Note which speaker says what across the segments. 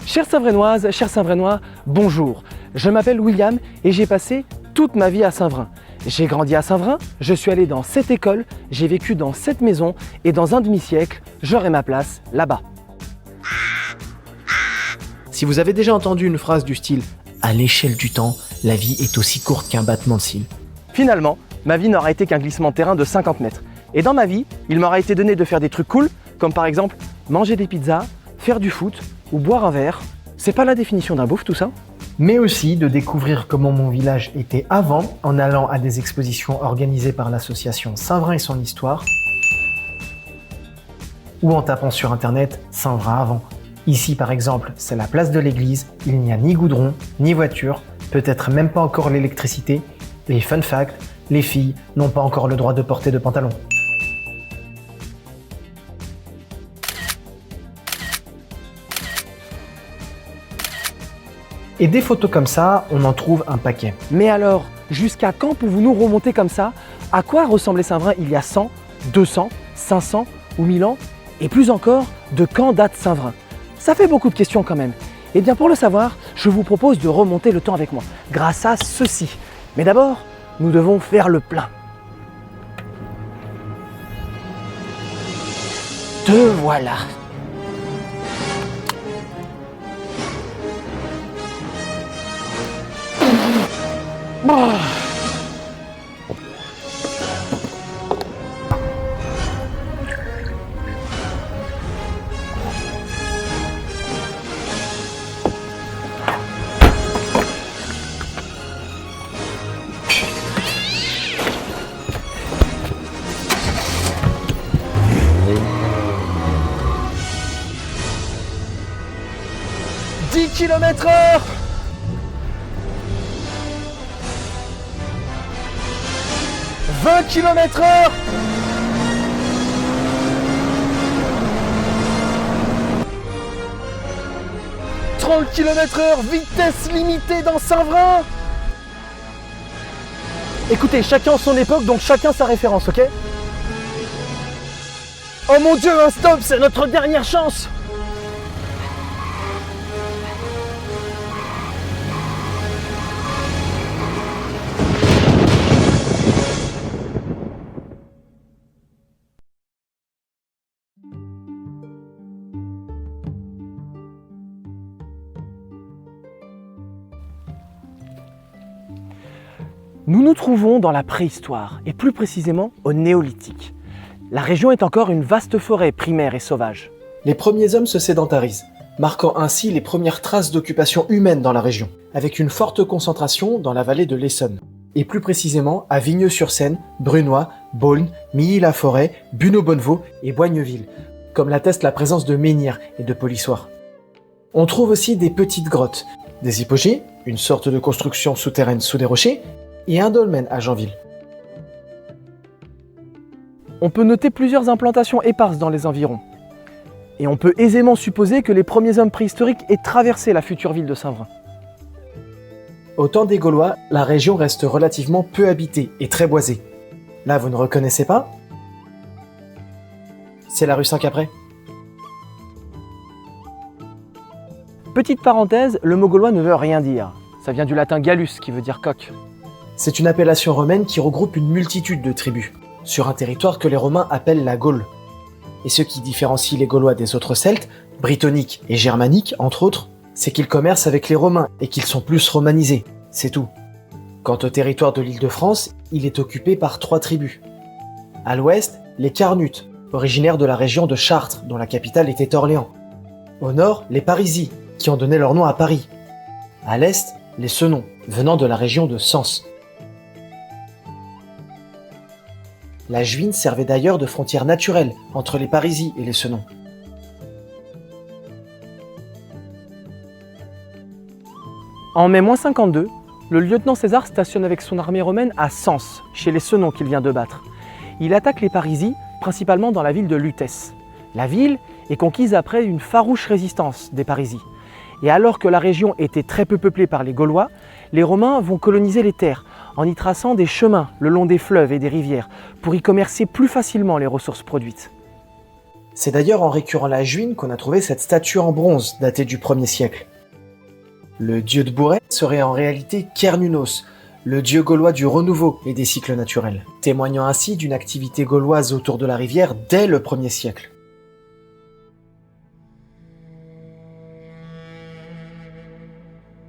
Speaker 1: Chères Savrainoises, chers Savrainois, bonjour. Je m'appelle William et j'ai passé toute ma vie à Saint-Vrain. J'ai grandi à Saint-Vrain, je suis allé dans cette école, j'ai vécu dans cette maison et dans un demi-siècle, j'aurai ma place là-bas.
Speaker 2: Si vous avez déjà entendu une phrase du style « à l'échelle du temps, la vie est aussi courte qu'un battement de cils »,
Speaker 1: Finalement, ma vie n'aura été qu'un glissement de terrain de 50 mètres. Et dans ma vie, il m'aura été donné de faire des trucs cool, comme par exemple manger des pizzas, faire du foot ou boire un verre. C'est pas la définition d'un beauf tout ça?
Speaker 2: mais aussi de découvrir comment mon village était avant en allant à des expositions organisées par l'association Saint-Vrain et son histoire ou en tapant sur internet Saint-Vrain avant. Ici par exemple, c'est la place de l'église, il n'y a ni goudron, ni voiture, peut-être même pas encore l'électricité, et fun fact, les filles n'ont pas encore le droit de porter de pantalon. Et des photos comme ça, on en trouve un paquet.
Speaker 1: Mais alors, jusqu'à quand pouvons-nous remonter comme ça? À quoi ressemblait Saint-Vrain il y a 100, 200, 500 ou 1000 ans? Et plus encore, de quand date Saint-Vrain? Ça fait beaucoup de questions quand même. Et bien pour le savoir, je vous propose de remonter le temps avec moi, grâce à ceci. Mais d'abord, nous devons faire le plein. Te voilà. Oh. 10 km/h. 20 km/h. 30 km/h, vitesse limitée dans Saint-Vrain. Écoutez, chacun son époque, donc chacun sa référence, ok? Oh mon Dieu, un stop, c'est notre dernière chance. Nous nous trouvons dans la préhistoire, et plus précisément au néolithique. La région est encore une vaste forêt primaire et sauvage.
Speaker 2: Les premiers hommes se sédentarisent, marquant ainsi les premières traces d'occupation humaine dans la région, avec une forte concentration dans la vallée de l'Essonne, et plus précisément à Vigneux-sur-Seine, Brunoy, Beaune, Milly-la-Forêt, Buneau-Bonnevaux et Boigneville, comme l'atteste la présence de menhirs et de polissoirs. On trouve aussi des petites grottes, des hypogées, une sorte de construction souterraine sous des rochers, et un dolmen à Janville.
Speaker 1: On peut noter plusieurs implantations éparses dans les environs. Et on peut aisément supposer que les premiers hommes préhistoriques aient traversé la future ville de Saint-Vrain.
Speaker 2: Au temps des Gaulois, la région reste relativement peu habitée et très boisée. Là, vous ne reconnaissez pas? C'est la rue Saint-Caprais.
Speaker 1: Petite parenthèse, le mot gaulois ne veut rien dire. Ça vient du latin gallus qui veut dire coq.
Speaker 2: C'est une appellation romaine qui regroupe une multitude de tribus, sur un territoire que les Romains appellent la Gaule. Et ce qui différencie les Gaulois des autres Celtes, brittoniques et germaniques entre autres, c'est qu'ils commercent avec les Romains et qu'ils sont plus romanisés, c'est tout. Quant au territoire de l'Île-de-France, il est occupé par 3 tribus. À l'ouest, les Carnutes, originaires de la région de Chartres, dont la capitale était Orléans. Au nord, les Parisis, qui ont donné leur nom à Paris. À l'est, les Senons, venant de la région de Sens. La Juine servait d'ailleurs de frontière naturelle entre les Parisis et les Senons.
Speaker 1: En mai-52, le lieutenant César stationne avec son armée romaine à Sens, chez les Senons qu'il vient de battre. Il attaque les Parisis, principalement dans la ville de Lutèce. La ville est conquise après une farouche résistance des Parisis. Et alors que la région était très peu peuplée par les Gaulois, les Romains vont coloniser les terres en y traçant des chemins le long des fleuves et des rivières pour y commercer plus facilement les ressources produites.
Speaker 2: C'est d'ailleurs en récurant la Juine qu'on a trouvé cette statue en bronze datée du 1er siècle. Le dieu de Bourret serait en réalité Cernunnos, le dieu gaulois du renouveau et des cycles naturels, témoignant ainsi d'une activité gauloise autour de la rivière dès le 1er siècle.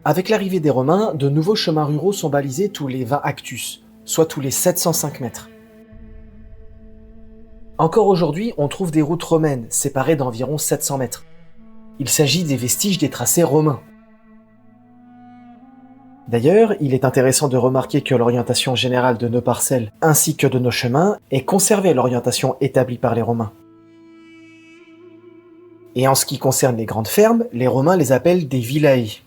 Speaker 2: Avec l'arrivée des Romains, de nouveaux chemins ruraux sont balisés tous les 20 actus, soit tous les 705 mètres. Encore aujourd'hui, on trouve des routes romaines séparées d'environ 700 mètres. Il s'agit des vestiges des tracés romains. D'ailleurs, il est intéressant de remarquer que l'orientation générale de nos parcelles ainsi que de nos chemins est conservée à l'orientation établie par les Romains. Et en ce qui concerne les grandes fermes, les Romains les appellent des villae.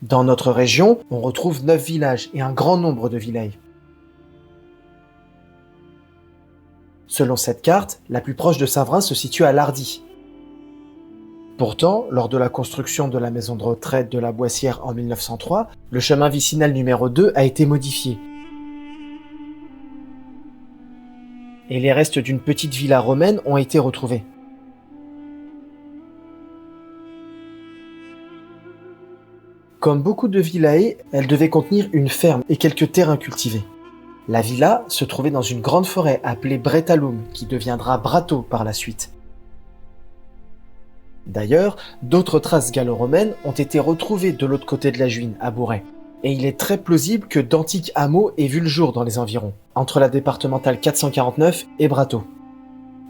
Speaker 2: Dans notre région, on retrouve 9 villages et un grand nombre de villae. Selon cette carte, la plus proche de Saint-Vrain se situe à Lardy. Pourtant, lors de la construction de la maison de retraite de la Boissière en 1903, le chemin vicinal numéro 2 a été modifié. Et les restes d'une petite villa romaine ont été retrouvés. Comme beaucoup de villae, elle devait contenir une ferme et quelques terrains cultivés. La villa se trouvait dans une grande forêt appelée Bretalum, qui deviendra Brato par la suite. D'ailleurs, d'autres traces gallo-romaines ont été retrouvées de l'autre côté de la Juine, à Bourret. Et il est très plausible que d'antiques hameaux aient vu le jour dans les environs, entre la départementale 449 et Brato.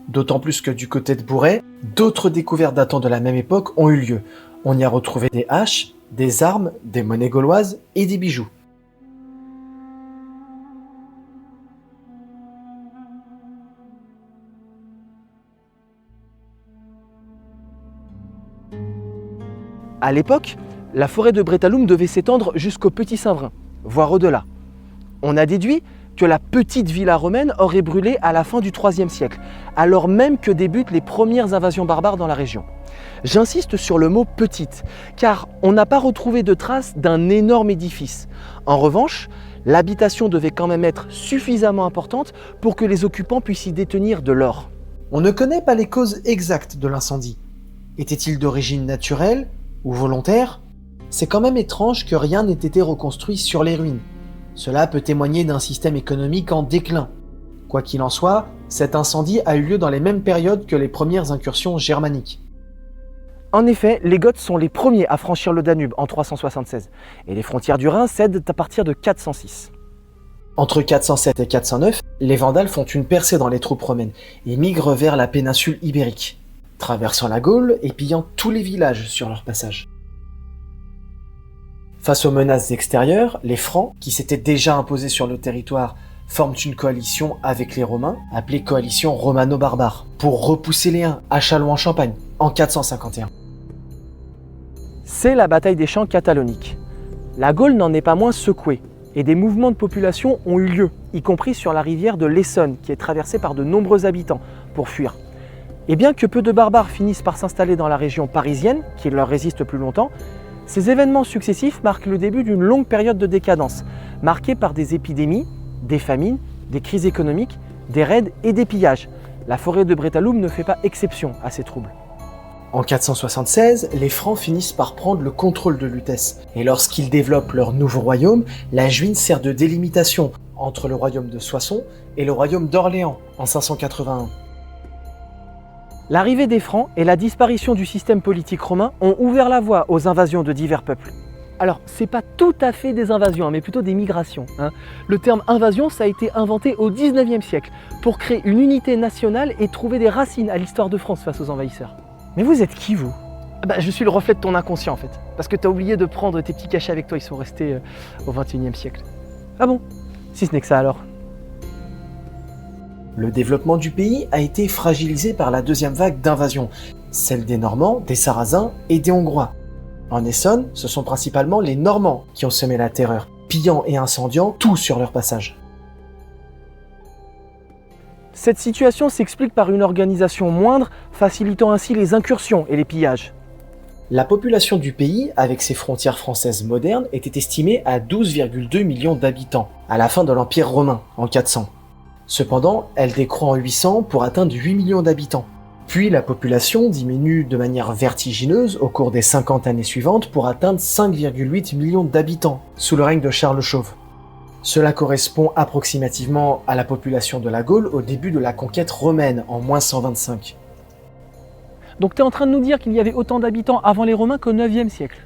Speaker 2: D'autant plus que du côté de Bourret, d'autres découvertes datant de la même époque ont eu lieu. On y a retrouvé des haches, des armes, des monnaies gauloises et des bijoux.
Speaker 1: À l'époque, la forêt de Bretalum devait s'étendre jusqu'au Petit Saint-Vrain, voire au-delà. On a déduit que la petite villa romaine aurait brûlé à la fin du IIIe siècle, alors même que débutent les premières invasions barbares dans la région. J'insiste sur le mot « petite », car on n'a pas retrouvé de traces d'un énorme édifice. En revanche, l'habitation devait quand même être suffisamment importante pour que les occupants puissent y détenir de l'or.
Speaker 2: On ne connaît pas les causes exactes de l'incendie. Était-il d'origine naturelle ou volontaire? C'est quand même étrange que rien n'ait été reconstruit sur les ruines. Cela peut témoigner d'un système économique en déclin. Quoi qu'il en soit, cet incendie a eu lieu dans les mêmes périodes que les premières incursions germaniques.
Speaker 1: En effet, les Goths sont les premiers à franchir le Danube en 376, et les frontières du Rhin cèdent à partir de 406.
Speaker 2: Entre 407 et 409, les Vandales font une percée dans les troupes romaines et migrent vers la péninsule ibérique, traversant la Gaule et pillant tous les villages sur leur passage. Face aux menaces extérieures, les Francs, qui s'étaient déjà imposés sur le territoire, forment une coalition avec les Romains, appelée coalition romano-barbare, pour repousser les Huns à Châlons-en-Champagne, en 451.
Speaker 1: C'est la bataille des champs cataloniques. La Gaule n'en est pas moins secouée, et des mouvements de population ont eu lieu, y compris sur la rivière de l'Essonne, qui est traversée par de nombreux habitants, pour fuir. Et bien que peu de barbares finissent par s'installer dans la région parisienne, qui leur résiste plus longtemps, ces événements successifs marquent le début d'une longue période de décadence, marquée par des épidémies, des famines, des crises économiques, des raids et des pillages. La forêt de Bretalum ne fait pas exception à ces troubles.
Speaker 2: En 476, les Francs finissent par prendre le contrôle de Lutèce, et lorsqu'ils développent leur nouveau royaume, la Juine sert de délimitation entre le royaume de Soissons et le royaume d'Orléans en 581.
Speaker 1: L'arrivée des Francs et la disparition du système politique romain ont ouvert la voie aux invasions de divers peuples. Alors, c'est pas tout à fait des invasions, mais plutôt des migrations. Le terme invasion, ça a été inventé au 19e siècle pour créer une unité nationale et trouver des racines à l'histoire de France face aux envahisseurs. Mais vous êtes qui, vous? Je suis le reflet de ton inconscient, en fait. Parce que t'as oublié de prendre tes petits cachets avec toi, ils sont restés au 21e siècle. Ah bon? Si ce n'est que ça, alors.
Speaker 2: Le développement du pays a été fragilisé par la deuxième vague d'invasion, celle des Normands, des Sarrasins et des Hongrois. En Essonne, ce sont principalement les Normands qui ont semé la terreur, pillant et incendiant tout sur leur passage.
Speaker 1: Cette situation s'explique par une organisation moindre, facilitant ainsi les incursions et les pillages.
Speaker 2: La population du pays, avec ses frontières françaises modernes, était estimée à 12,2 millions d'habitants, à la fin de l'Empire romain, en 400. Cependant, elle décroît en 800 pour atteindre 8 millions d'habitants. Puis la population diminue de manière vertigineuse au cours des 50 années suivantes pour atteindre 5,8 millions d'habitants sous le règne de Charles le Chauve. Cela correspond approximativement à la population de la Gaule au début de la conquête romaine en moins 125.
Speaker 1: Donc tu es en train de nous dire qu'il y avait autant d'habitants avant les Romains qu'au 9e siècle?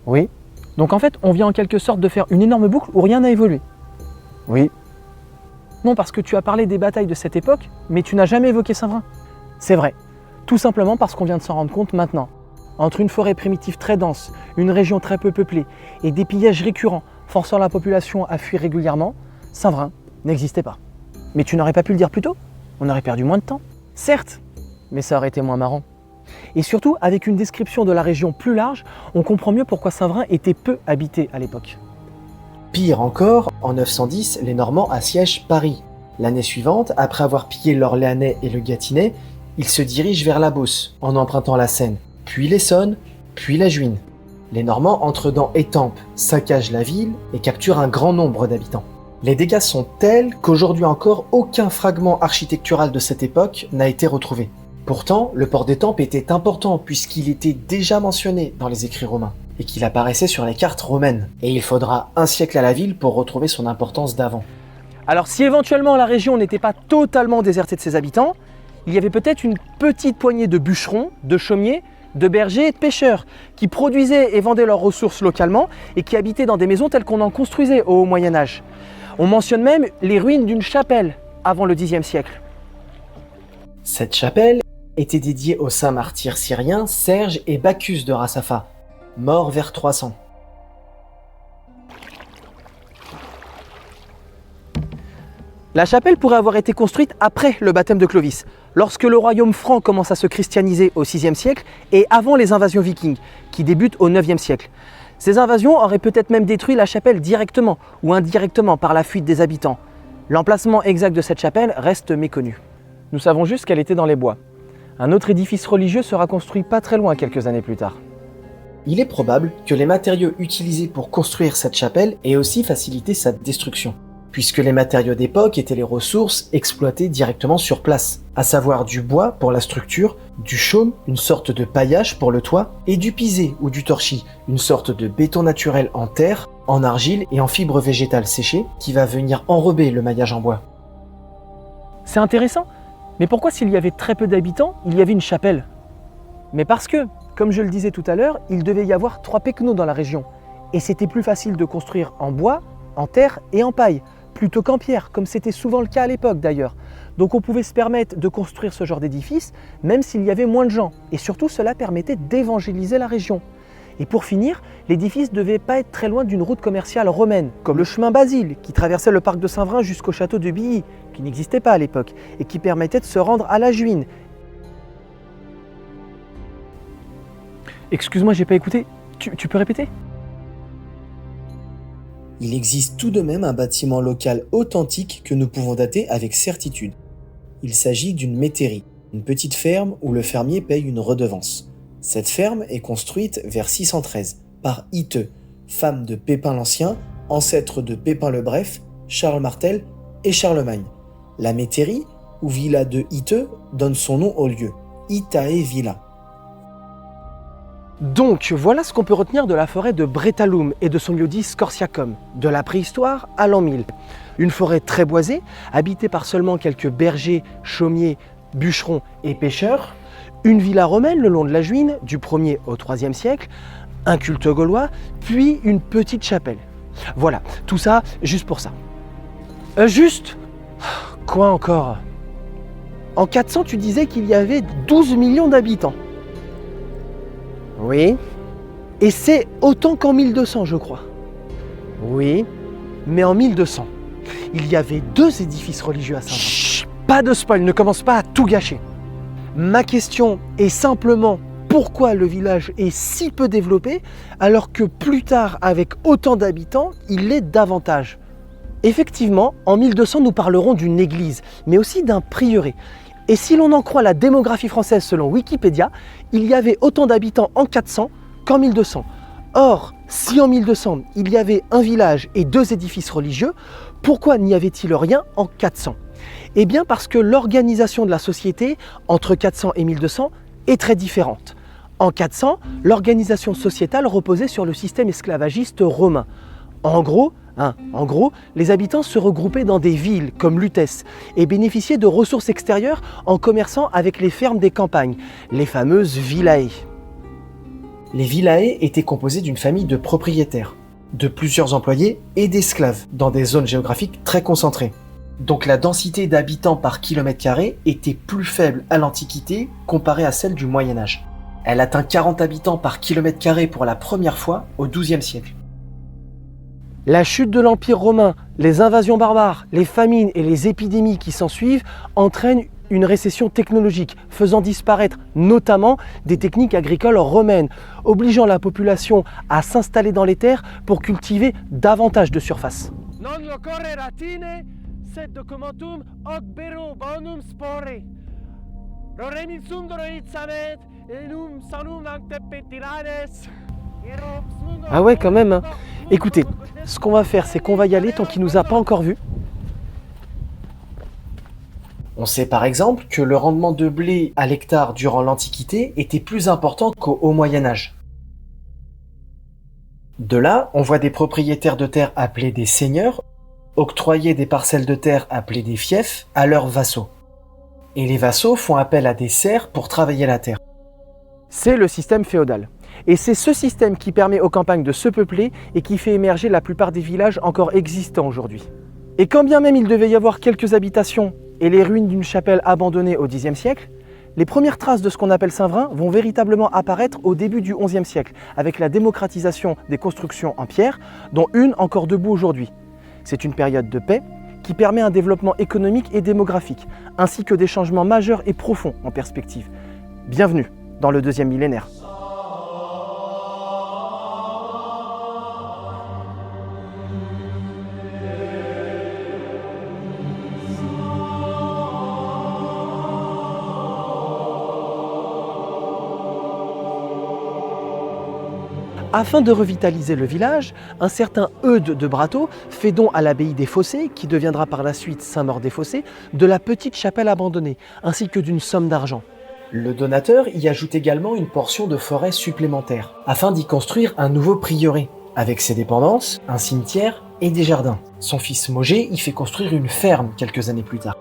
Speaker 1: Oui. Donc en fait, on vient en quelque sorte de faire une énorme boucle où rien n'a évolué? Oui. Non, parce que tu as parlé des batailles de cette époque, mais tu n'as jamais évoqué Saint-Vrain. C'est vrai, tout simplement parce qu'on vient de s'en rendre compte maintenant. Entre une forêt primitive très dense, une région très peu peuplée et des pillages récurrents forçant la population à fuir régulièrement, Saint-Vrain n'existait pas. Mais tu n'aurais pas pu le dire plus tôt? On aurait perdu moins de temps. Certes, mais ça aurait été moins marrant. Et surtout, avec une description de la région plus large, on comprend mieux pourquoi Saint-Vrain était peu habité à l'époque.
Speaker 2: Pire encore, en 910, les Normands assiègent Paris. L'année suivante, après avoir pillé l'Orléanais et le Gâtinais, ils se dirigent vers la Beauce, en empruntant la Seine, puis l'Essonne, puis la Juine. Les Normands entrent dans Étampes, saccagent la ville et capturent un grand nombre d'habitants. Les dégâts sont tels qu'aujourd'hui encore, aucun fragment architectural de cette époque n'a été retrouvé. Pourtant, le port d'Étampes était important puisqu'il était déjà mentionné dans les écrits romains et qu'il apparaissait sur les cartes romaines. Et il faudra un siècle à la ville pour retrouver son importance d'avant.
Speaker 1: Alors si éventuellement la région n'était pas totalement désertée de ses habitants, il y avait peut-être une petite poignée de bûcherons, de chaumiers, de bergers et de pêcheurs qui produisaient et vendaient leurs ressources localement et qui habitaient dans des maisons telles qu'on en construisait au Haut Moyen-Âge. On mentionne même les ruines d'une chapelle avant le Xe siècle.
Speaker 2: Cette chapelle était dédiée aux saints martyrs syriens Serge et Bacchus de Rasapha, morts vers 300.
Speaker 1: La chapelle pourrait avoir été construite après le baptême de Clovis, lorsque le royaume franc commence à se christianiser au VIe siècle et avant les invasions vikings, qui débutent au IXe siècle. Ces invasions auraient peut-être même détruit la chapelle directement ou indirectement par la fuite des habitants. L'emplacement exact de cette chapelle reste méconnu. Nous savons juste qu'elle était dans les bois. Un autre édifice religieux sera construit pas très loin quelques années plus tard.
Speaker 2: Il est probable que les matériaux utilisés pour construire cette chapelle aient aussi facilité sa destruction, puisque les matériaux d'époque étaient les ressources exploitées directement sur place, à savoir du bois pour la structure, du chaume, une sorte de paillage pour le toit, et du pisé ou du torchis, une sorte de béton naturel en terre, en argile et en fibres végétales séchées, qui va venir enrober le maillage en bois.
Speaker 1: C'est intéressant, mais pourquoi s'il y avait très peu d'habitants, il y avait une chapelle? Mais parce que, comme je le disais tout à l'heure, il devait y avoir 3 pecnos dans la région, et c'était plus facile de construire en bois, en terre et en paille, plutôt qu'en pierre, comme c'était souvent le cas à l'époque d'ailleurs. Donc on pouvait se permettre de construire ce genre d'édifice, même s'il y avait moins de gens, et surtout cela permettait d'évangéliser la région. Et pour finir, l'édifice ne devait pas être très loin d'une route commerciale romaine, comme le chemin Basile, qui traversait le parc de Saint-Vrain jusqu'au château de Billy, qui n'existait pas à l'époque, et qui permettait de se rendre à la Juine. Excuse-moi, j'ai pas écouté, tu peux répéter ?
Speaker 2: Il existe tout de même un bâtiment local authentique que nous pouvons dater avec certitude. Il s'agit d'une métairie, une petite ferme où le fermier paye une redevance. Cette ferme est construite vers 613 par Iteux, femme de Pépin l'Ancien, ancêtre de Pépin le Bref, Charles Martel et Charlemagne. La métairie, ou villa de Iteux, donne son nom au lieu, Itae Villa.
Speaker 1: Donc, voilà ce qu'on peut retenir de la forêt de Bretalum et de son lieu-dit Scorciacum, de la préhistoire à l'an 1000. Une forêt très boisée, habitée par seulement quelques bergers, chaumiers, bûcherons et pêcheurs, une villa romaine le long de la Juine, du 1er au 3e siècle, un culte gaulois, puis une petite chapelle. Voilà, tout ça juste pour ça. Juste ? Quoi encore ? En 400, tu disais qu'il y avait 12 millions d'habitants. Oui. Et c'est autant qu'en 1200, je crois. Oui, mais en 1200, il y avait 2 édifices religieux à Saint-Vrain. Chut, pas de spoil, ne commence pas à tout gâcher. Ma question est simplement pourquoi le village est si peu développé alors que plus tard, avec autant d'habitants, il l'est davantage. Effectivement, en 1200, nous parlerons d'une église, mais aussi d'un prieuré. Et si l'on en croit la démographie française selon Wikipédia, il y avait autant d'habitants en 400 qu'en 1200. Or, si en 1200, il y avait un village et 2 édifices religieux, pourquoi n'y avait-il rien en 400 ? Eh bien parce que l'organisation de la société entre 400 et 1200 est très différente. En 400, l'organisation sociétale reposait sur le système esclavagiste romain. En gros, les habitants se regroupaient dans des villes comme Lutèce et bénéficiaient de ressources extérieures en commerçant avec les fermes des campagnes, les fameuses villae.
Speaker 2: Les villae étaient composées d'une famille de propriétaires, de plusieurs employés et d'esclaves, dans des zones géographiques très concentrées. Donc la densité d'habitants par kilomètre carré était plus faible à l'Antiquité comparée à celle du Moyen-Âge. Elle atteint 40 habitants par kilomètre carré pour la première fois au XIIe siècle.
Speaker 1: La chute de l'Empire romain, les invasions barbares, les famines et les épidémies qui s'ensuivent entraînent une récession technologique, faisant disparaître notamment des techniques agricoles romaines, obligeant la population à s'installer dans les terres pour cultiver davantage de surface. Ah ouais, quand même, hein. Écoutez, ce qu'on va faire, c'est qu'on va y aller tant qu'il nous a pas encore vus.
Speaker 2: On sait par exemple que le rendement de blé à l'hectare durant l'Antiquité était plus important qu'au Moyen-Âge. De là, on voit des propriétaires de terre appelés des seigneurs octroyer des parcelles de terre appelées des fiefs à leurs vassaux. Et les vassaux font appel à des serfs pour travailler la terre.
Speaker 1: C'est le système féodal. Et c'est ce système qui permet aux campagnes de se peupler et qui fait émerger la plupart des villages encore existants aujourd'hui. Et quand bien même il devait y avoir quelques habitations et les ruines d'une chapelle abandonnée au Xe siècle, les premières traces de ce qu'on appelle Saint-Vrain vont véritablement apparaître au début du XIe siècle, avec la démocratisation des constructions en pierre, dont une encore debout aujourd'hui. C'est une période de paix qui permet un développement économique et démographique, ainsi que des changements majeurs et profonds en perspective. Bienvenue dans le deuxième millénaire. Afin de revitaliser le village, un certain Eudes de Brateau fait don à l'abbaye des Fossés, qui deviendra par la suite Saint-Maur-des-Fossés, de la petite chapelle abandonnée, ainsi que d'une somme d'argent.
Speaker 2: Le donateur y ajoute également une portion de forêt supplémentaire, afin d'y construire un nouveau prieuré, avec ses dépendances, un cimetière et des jardins. Son fils Mogé y fait construire une ferme quelques années plus tard.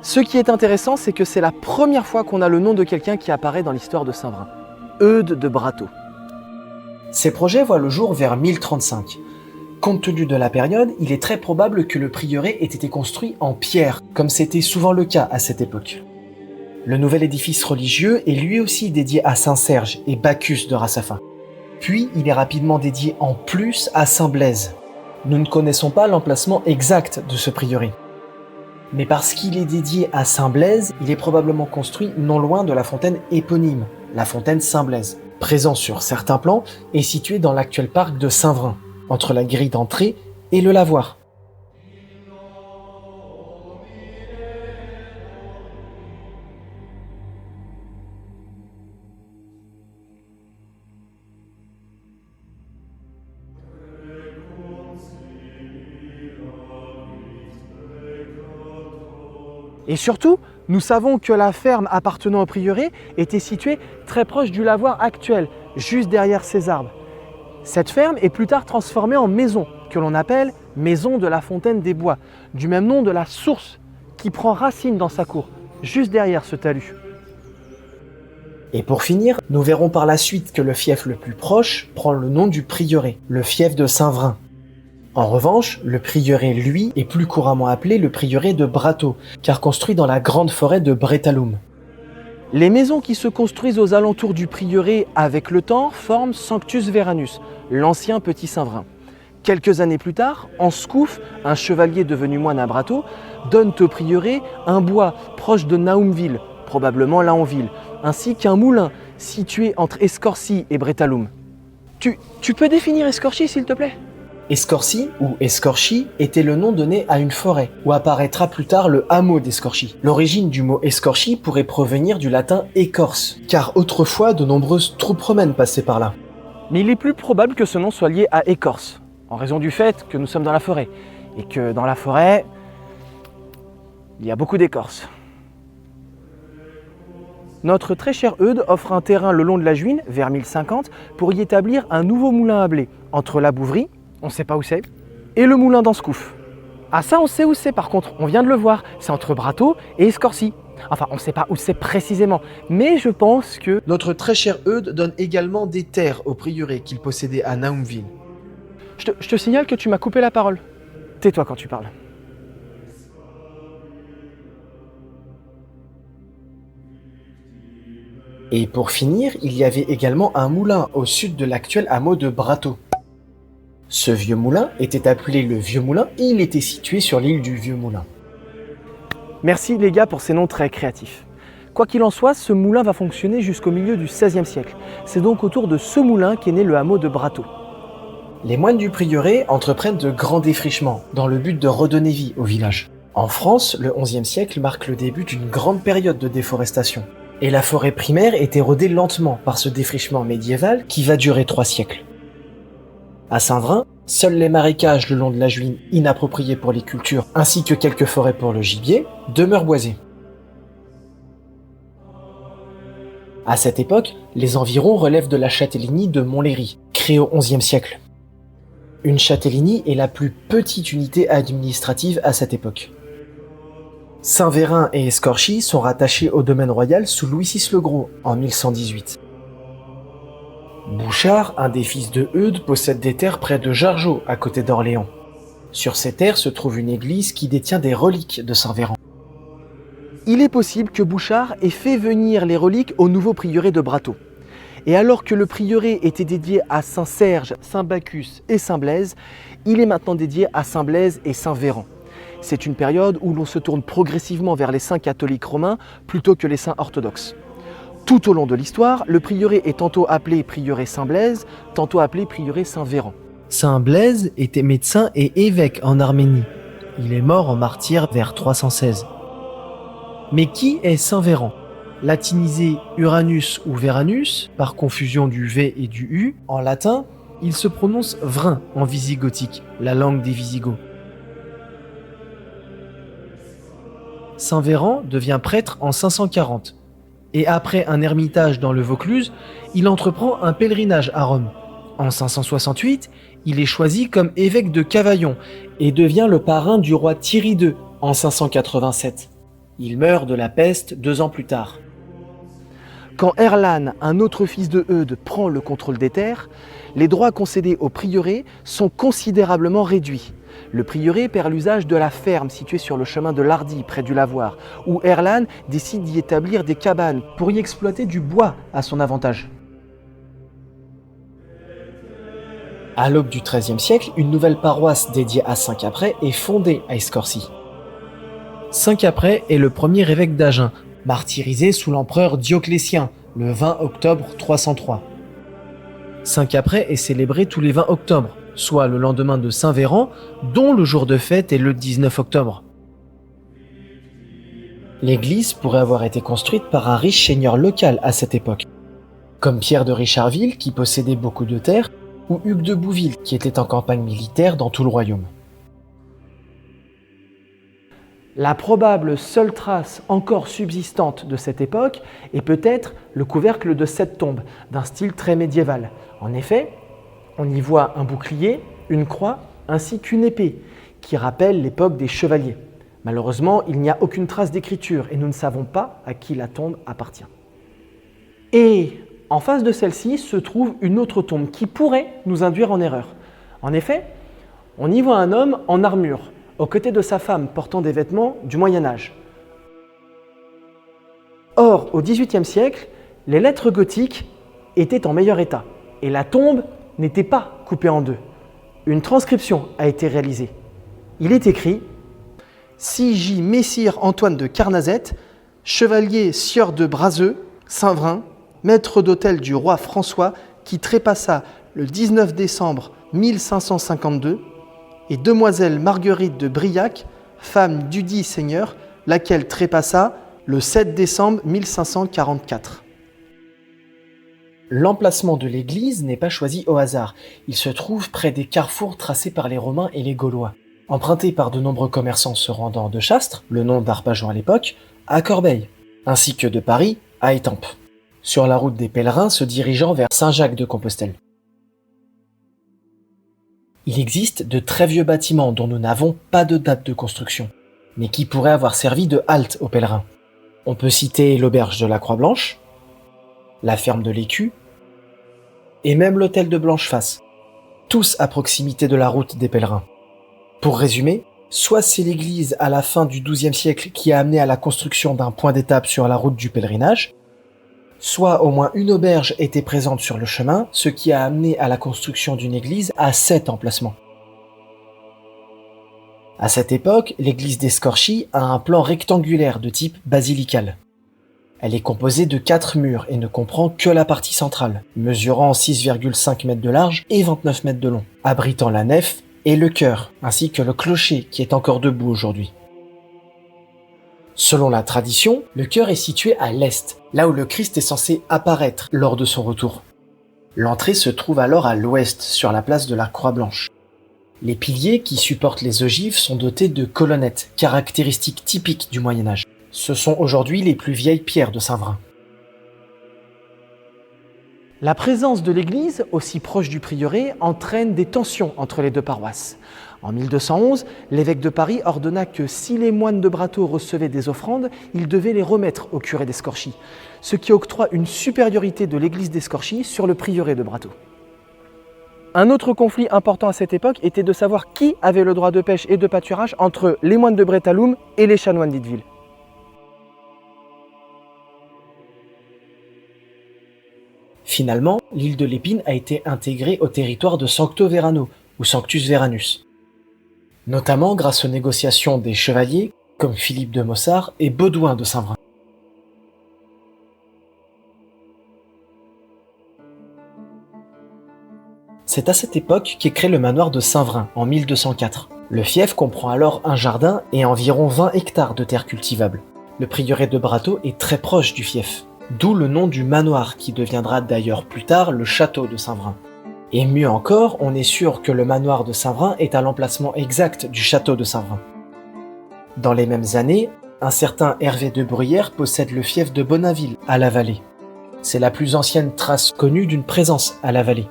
Speaker 1: Ce qui est intéressant, c'est que c'est la première fois qu'on a le nom de quelqu'un qui apparaît dans l'histoire de Saint-Vrain. Eudes de Brateau.
Speaker 2: Ces projets voient le jour vers 1035. Compte tenu de la période, il est très probable que le prieuré ait été construit en pierre, comme c'était souvent le cas à cette époque. Le nouvel édifice religieux est lui aussi dédié à Saint Serge et Bacchus de Rasaphin. Puis il est rapidement dédié en plus à Saint Blaise. Nous ne connaissons pas l'emplacement exact de ce prieuré. Mais parce qu'il est dédié à Saint Blaise, il est probablement construit non loin de la fontaine éponyme, la fontaine Saint-Blaise, présent sur certains plans et situé dans l'actuel parc de Saint-Vrain, entre la grille d'entrée et le lavoir.
Speaker 1: Et surtout, nous savons que la ferme appartenant au prieuré était située très proche du lavoir actuel, juste derrière ces arbres. Cette ferme est plus tard transformée en maison, que l'on appelle maison de la Fontaine des Bois, du même nom de la source qui prend racine dans sa cour, juste derrière ce talus.
Speaker 2: Et pour finir, nous verrons par la suite que le fief le plus proche prend le nom du prieuré, le fief de Saint-Vrain. En revanche, le prieuré, lui, est plus couramment appelé le prieuré de Brateau, car construit dans la grande forêt de Bretalum.
Speaker 1: Les maisons qui se construisent aux alentours du prieuré avec le temps forment Sanctus Veranus, l'ancien petit Saint-Vrain. Quelques années plus tard, Anscouf, un chevalier devenu moine à Brateau, donne au prieuré un bois proche de Naumville, probablement Laonville, ainsi qu'un moulin situé entre Escorcy et Bretalum. Tu peux définir Escorcy, s'il te plaît ?
Speaker 2: Escorcy ou Escorchi était le nom donné à une forêt, où apparaîtra plus tard le hameau d'Escorchi. L'origine du mot Escorchi pourrait provenir du latin écorce, car autrefois de nombreuses troupes romaines passaient par là.
Speaker 1: Mais il est plus probable que ce nom soit lié à écorce, en raison du fait que nous sommes dans la forêt. et que dans la forêt, il y a beaucoup d'écorce. Notre très cher Eudes offre un terrain le long de la Juine, vers 1050, pour y établir un nouveau moulin à blé, entre la Bouvrie, on ne sait pas où c'est, et le moulin d'Anscouf. Ah ça on sait où c'est par contre, on vient de le voir, c'est entre Brateau et Escorcy. Enfin on ne sait pas où c'est précisément, mais je pense que...
Speaker 2: Notre très cher Eudes donne également des terres au prieuré qu'il possédait à Naumville.
Speaker 1: Je te signale que tu m'as coupé la parole. Tais-toi quand tu parles.
Speaker 2: Et pour finir, il y avait également un moulin au sud de l'actuel hameau de Brateau. Ce vieux moulin était appelé le Vieux Moulin et il était situé sur l'île du Vieux Moulin.
Speaker 1: Merci les gars pour ces noms très créatifs. Quoi qu'il en soit, ce moulin va fonctionner jusqu'au milieu du XVIe siècle. C'est donc autour de ce moulin qu'est né le hameau de Brateau.
Speaker 2: Les moines du prieuré entreprennent de grands défrichements dans le but de redonner vie au village. En France, le XIe siècle marque le début d'une grande période de déforestation. Et la forêt primaire est érodée lentement par ce défrichement médiéval qui va durer 3 siècles. À Saint-Vrain, seuls les marécages le long de la Juine, inappropriés pour les cultures, ainsi que quelques forêts pour le gibier, demeurent boisés. À cette époque, les environs relèvent de la châtellenie de Montlhéry, créée au XIe siècle. Une châtellenie est la plus petite unité administrative à cette époque. Saint-Vérin et Escorchy sont rattachés au domaine royal sous Louis VI le Gros en 1118. Bouchard, un des fils de Eudes, possède des terres près de Jargeau, à côté d'Orléans. Sur ces terres se trouve une église qui détient des reliques de Saint-Véran.
Speaker 1: Il est possible que Bouchard ait fait venir les reliques au nouveau prieuré de Brateau. Et alors que le prieuré était dédié à Saint-Serge, Saint-Bacchus et Saint-Blaise, il est maintenant dédié à Saint-Blaise et Saint-Véran. C'est une période où l'on se tourne progressivement vers les saints catholiques romains plutôt que les saints orthodoxes. Tout au long de l'histoire, le prieuré est tantôt appelé prieuré Saint-Blaise, tantôt appelé prieuré Saint-Véran.
Speaker 2: Saint Blaise était médecin et évêque en Arménie. Il est mort en martyr vers 316. Mais qui est Saint Véran? Latinisé Uranus ou Veranus, par confusion du V et du U, en latin, il se prononce Vrin en visigothique, la langue des Visigoths. Saint Véran devient prêtre en 540, et après un ermitage dans le Vaucluse, il entreprend un pèlerinage à Rome. En 568, il est choisi comme évêque de Cavaillon et devient le parrain du roi Thierry II en 587. Il meurt de la peste 2 ans plus tard.
Speaker 1: Quand Erlan, un autre fils de Eudes, prend le contrôle des terres, les droits concédés au prieuré sont considérablement réduits. Le prieuré perd l'usage de la ferme située sur le chemin de l'Hardy, près du lavoir, où Erlan décide d'y établir des cabanes pour y exploiter du bois à son avantage.
Speaker 2: À l'aube du XIIIe siècle, une nouvelle paroisse dédiée à Saint-Caprais est fondée à Escorcy. Saint-Caprais est le premier évêque d'Agen, martyrisé sous l'empereur Dioclétien, le 20 octobre 303. Saint-Caprais est célébré tous les 20 octobre, soit le lendemain de Saint-Véran, dont le jour de fête est le 19 octobre. L'église pourrait avoir été construite par un riche seigneur local à cette époque, comme Pierre de Richardville qui possédait beaucoup de terres, ou Hugues de Bouville qui était en campagne militaire dans tout le royaume.
Speaker 1: La probable seule trace encore subsistante de cette époque est peut-être le couvercle de cette tombe, d'un style très médiéval. En effet, on y voit un bouclier, une croix, ainsi qu'une épée, qui rappelle l'époque des chevaliers. Malheureusement, il n'y a aucune trace d'écriture et nous ne savons pas à qui la tombe appartient. Et en face de celle-ci se trouve une autre tombe qui pourrait nous induire en erreur. En effet, on y voit un homme en armure, aux côtés de sa femme portant des vêtements du Moyen-Âge. Or, au XVIIIe siècle, les lettres gothiques étaient en meilleur état et la tombe n'était pas coupée en deux. Une transcription a été réalisée. Il est écrit « Si J. Messire Antoine de Carnazette, chevalier sieur de Brazeux, Saint-Vrain, maître d'hôtel du roi François, qui trépassa le 19 décembre 1552, et demoiselle Marguerite de Briac, femme dudit seigneur, laquelle trépassa le 7 décembre 1544. »
Speaker 2: L'emplacement de l'église n'est pas choisi au hasard. Il se trouve près des carrefours tracés par les Romains et les Gaulois. emprunté par de nombreux commerçants se rendant de Chastres, le nom d'Arpajon à l'époque, à Corbeil, ainsi que de Paris à Étampes, sur la route des pèlerins se dirigeant vers Saint-Jacques-de-Compostelle. Il existe de très vieux bâtiments dont nous n'avons pas de date de construction, mais qui pourraient avoir servi de halte aux pèlerins. On peut citer l'auberge de la Croix-Blanche, la ferme de l'Écu, et même l'hôtel de Blancheface, tous à proximité de la route des pèlerins. Pour résumer, soit c'est l'église à la fin du XIIe siècle qui a amené à la construction d'un point d'étape sur la route du pèlerinage, soit au moins une auberge était présente sur le chemin, ce qui a amené à la construction d'une église à 7 emplacements. À cette époque, l'église d'Escorchi a un plan rectangulaire de type basilical. Elle est composée de 4 murs et ne comprend que la partie centrale, mesurant 6,5 mètres de large et 29 mètres de long, abritant la nef et le chœur, ainsi que le clocher qui est encore debout aujourd'hui. Selon la tradition, le chœur est situé à l'est, là où le Christ est censé apparaître lors de son retour. L'entrée se trouve alors à l'ouest, sur la place de la Croix-Blanche. Les piliers qui supportent les ogives sont dotés de colonnettes, caractéristiques typiques du Moyen-Âge. Ce sont aujourd'hui les plus vieilles pierres de Saint-Vrain.
Speaker 1: La présence de l'église, aussi proche du prieuré, entraîne des tensions entre les deux paroisses. En 1211, l'évêque de Paris ordonna que si les moines de Brateau recevaient des offrandes, ils devaient les remettre au curé d'Escorchi, ce qui octroie une supériorité de l'église d'Escorchi sur le prieuré de Brateau. Un autre conflit important à cette époque était de savoir qui avait le droit de pêche et de pâturage entre les moines de Bretaloum et les chanoines d'Itteville.
Speaker 2: Finalement, l'île de l'Épine a été intégrée au territoire de Sancto Verano, ou Sanctus Veranus, notamment grâce aux négociations des chevaliers comme Philippe de Mossard et Baudouin de Saint-Vrain. C'est à cette époque qu'est créé le manoir de Saint-Vrain, en 1204. Le fief comprend alors un jardin et environ 20 hectares de terres cultivables. Le prieuré de Brateau est très proche du fief, d'où le nom du manoir qui deviendra d'ailleurs plus tard le château de Saint-Vrain. Et mieux encore, on est sûr que le manoir de Saint-Vrain est à l'emplacement exact du château de Saint-Vrain. Dans les mêmes années, un certain Hervé de Bruyères possède le fief de Bonnaville, à la Vallée. C'est la plus ancienne trace connue d'une présence à la Vallée.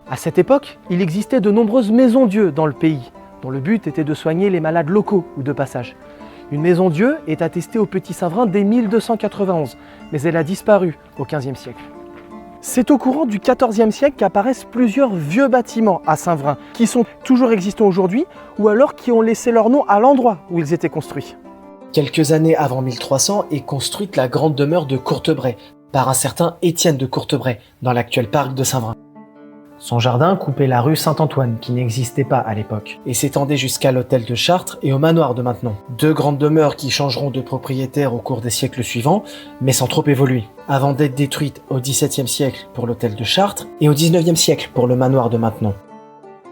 Speaker 1: À cette époque, il existait de nombreuses maisons-dieux dans le pays, dont le but était de soigner les malades locaux ou de passage. Une maison-dieu est attestée au Petit Saint-Vrain dès 1291, mais elle a disparu au XVe siècle. C'est au courant du XIVe siècle qu'apparaissent plusieurs vieux bâtiments à Saint-Vrain, qui sont toujours existants aujourd'hui, ou alors qui ont laissé leur nom à l'endroit où ils étaient construits.
Speaker 2: Quelques années avant 1300 est construite la grande demeure de Courtebray, par un certain Étienne de Courtebray, dans l'actuel parc de Saint-Vrain. Son jardin coupait la rue Saint-Antoine, qui n'existait pas à l'époque, et s'étendait jusqu'à l'hôtel de Chartres et au manoir de Maintenon. 2 grandes demeures qui changeront de propriétaire au cours des siècles suivants, mais sans trop évoluer, avant d'être détruites au XVIIe siècle pour l'hôtel de Chartres et au XIXe siècle pour le manoir de Maintenon.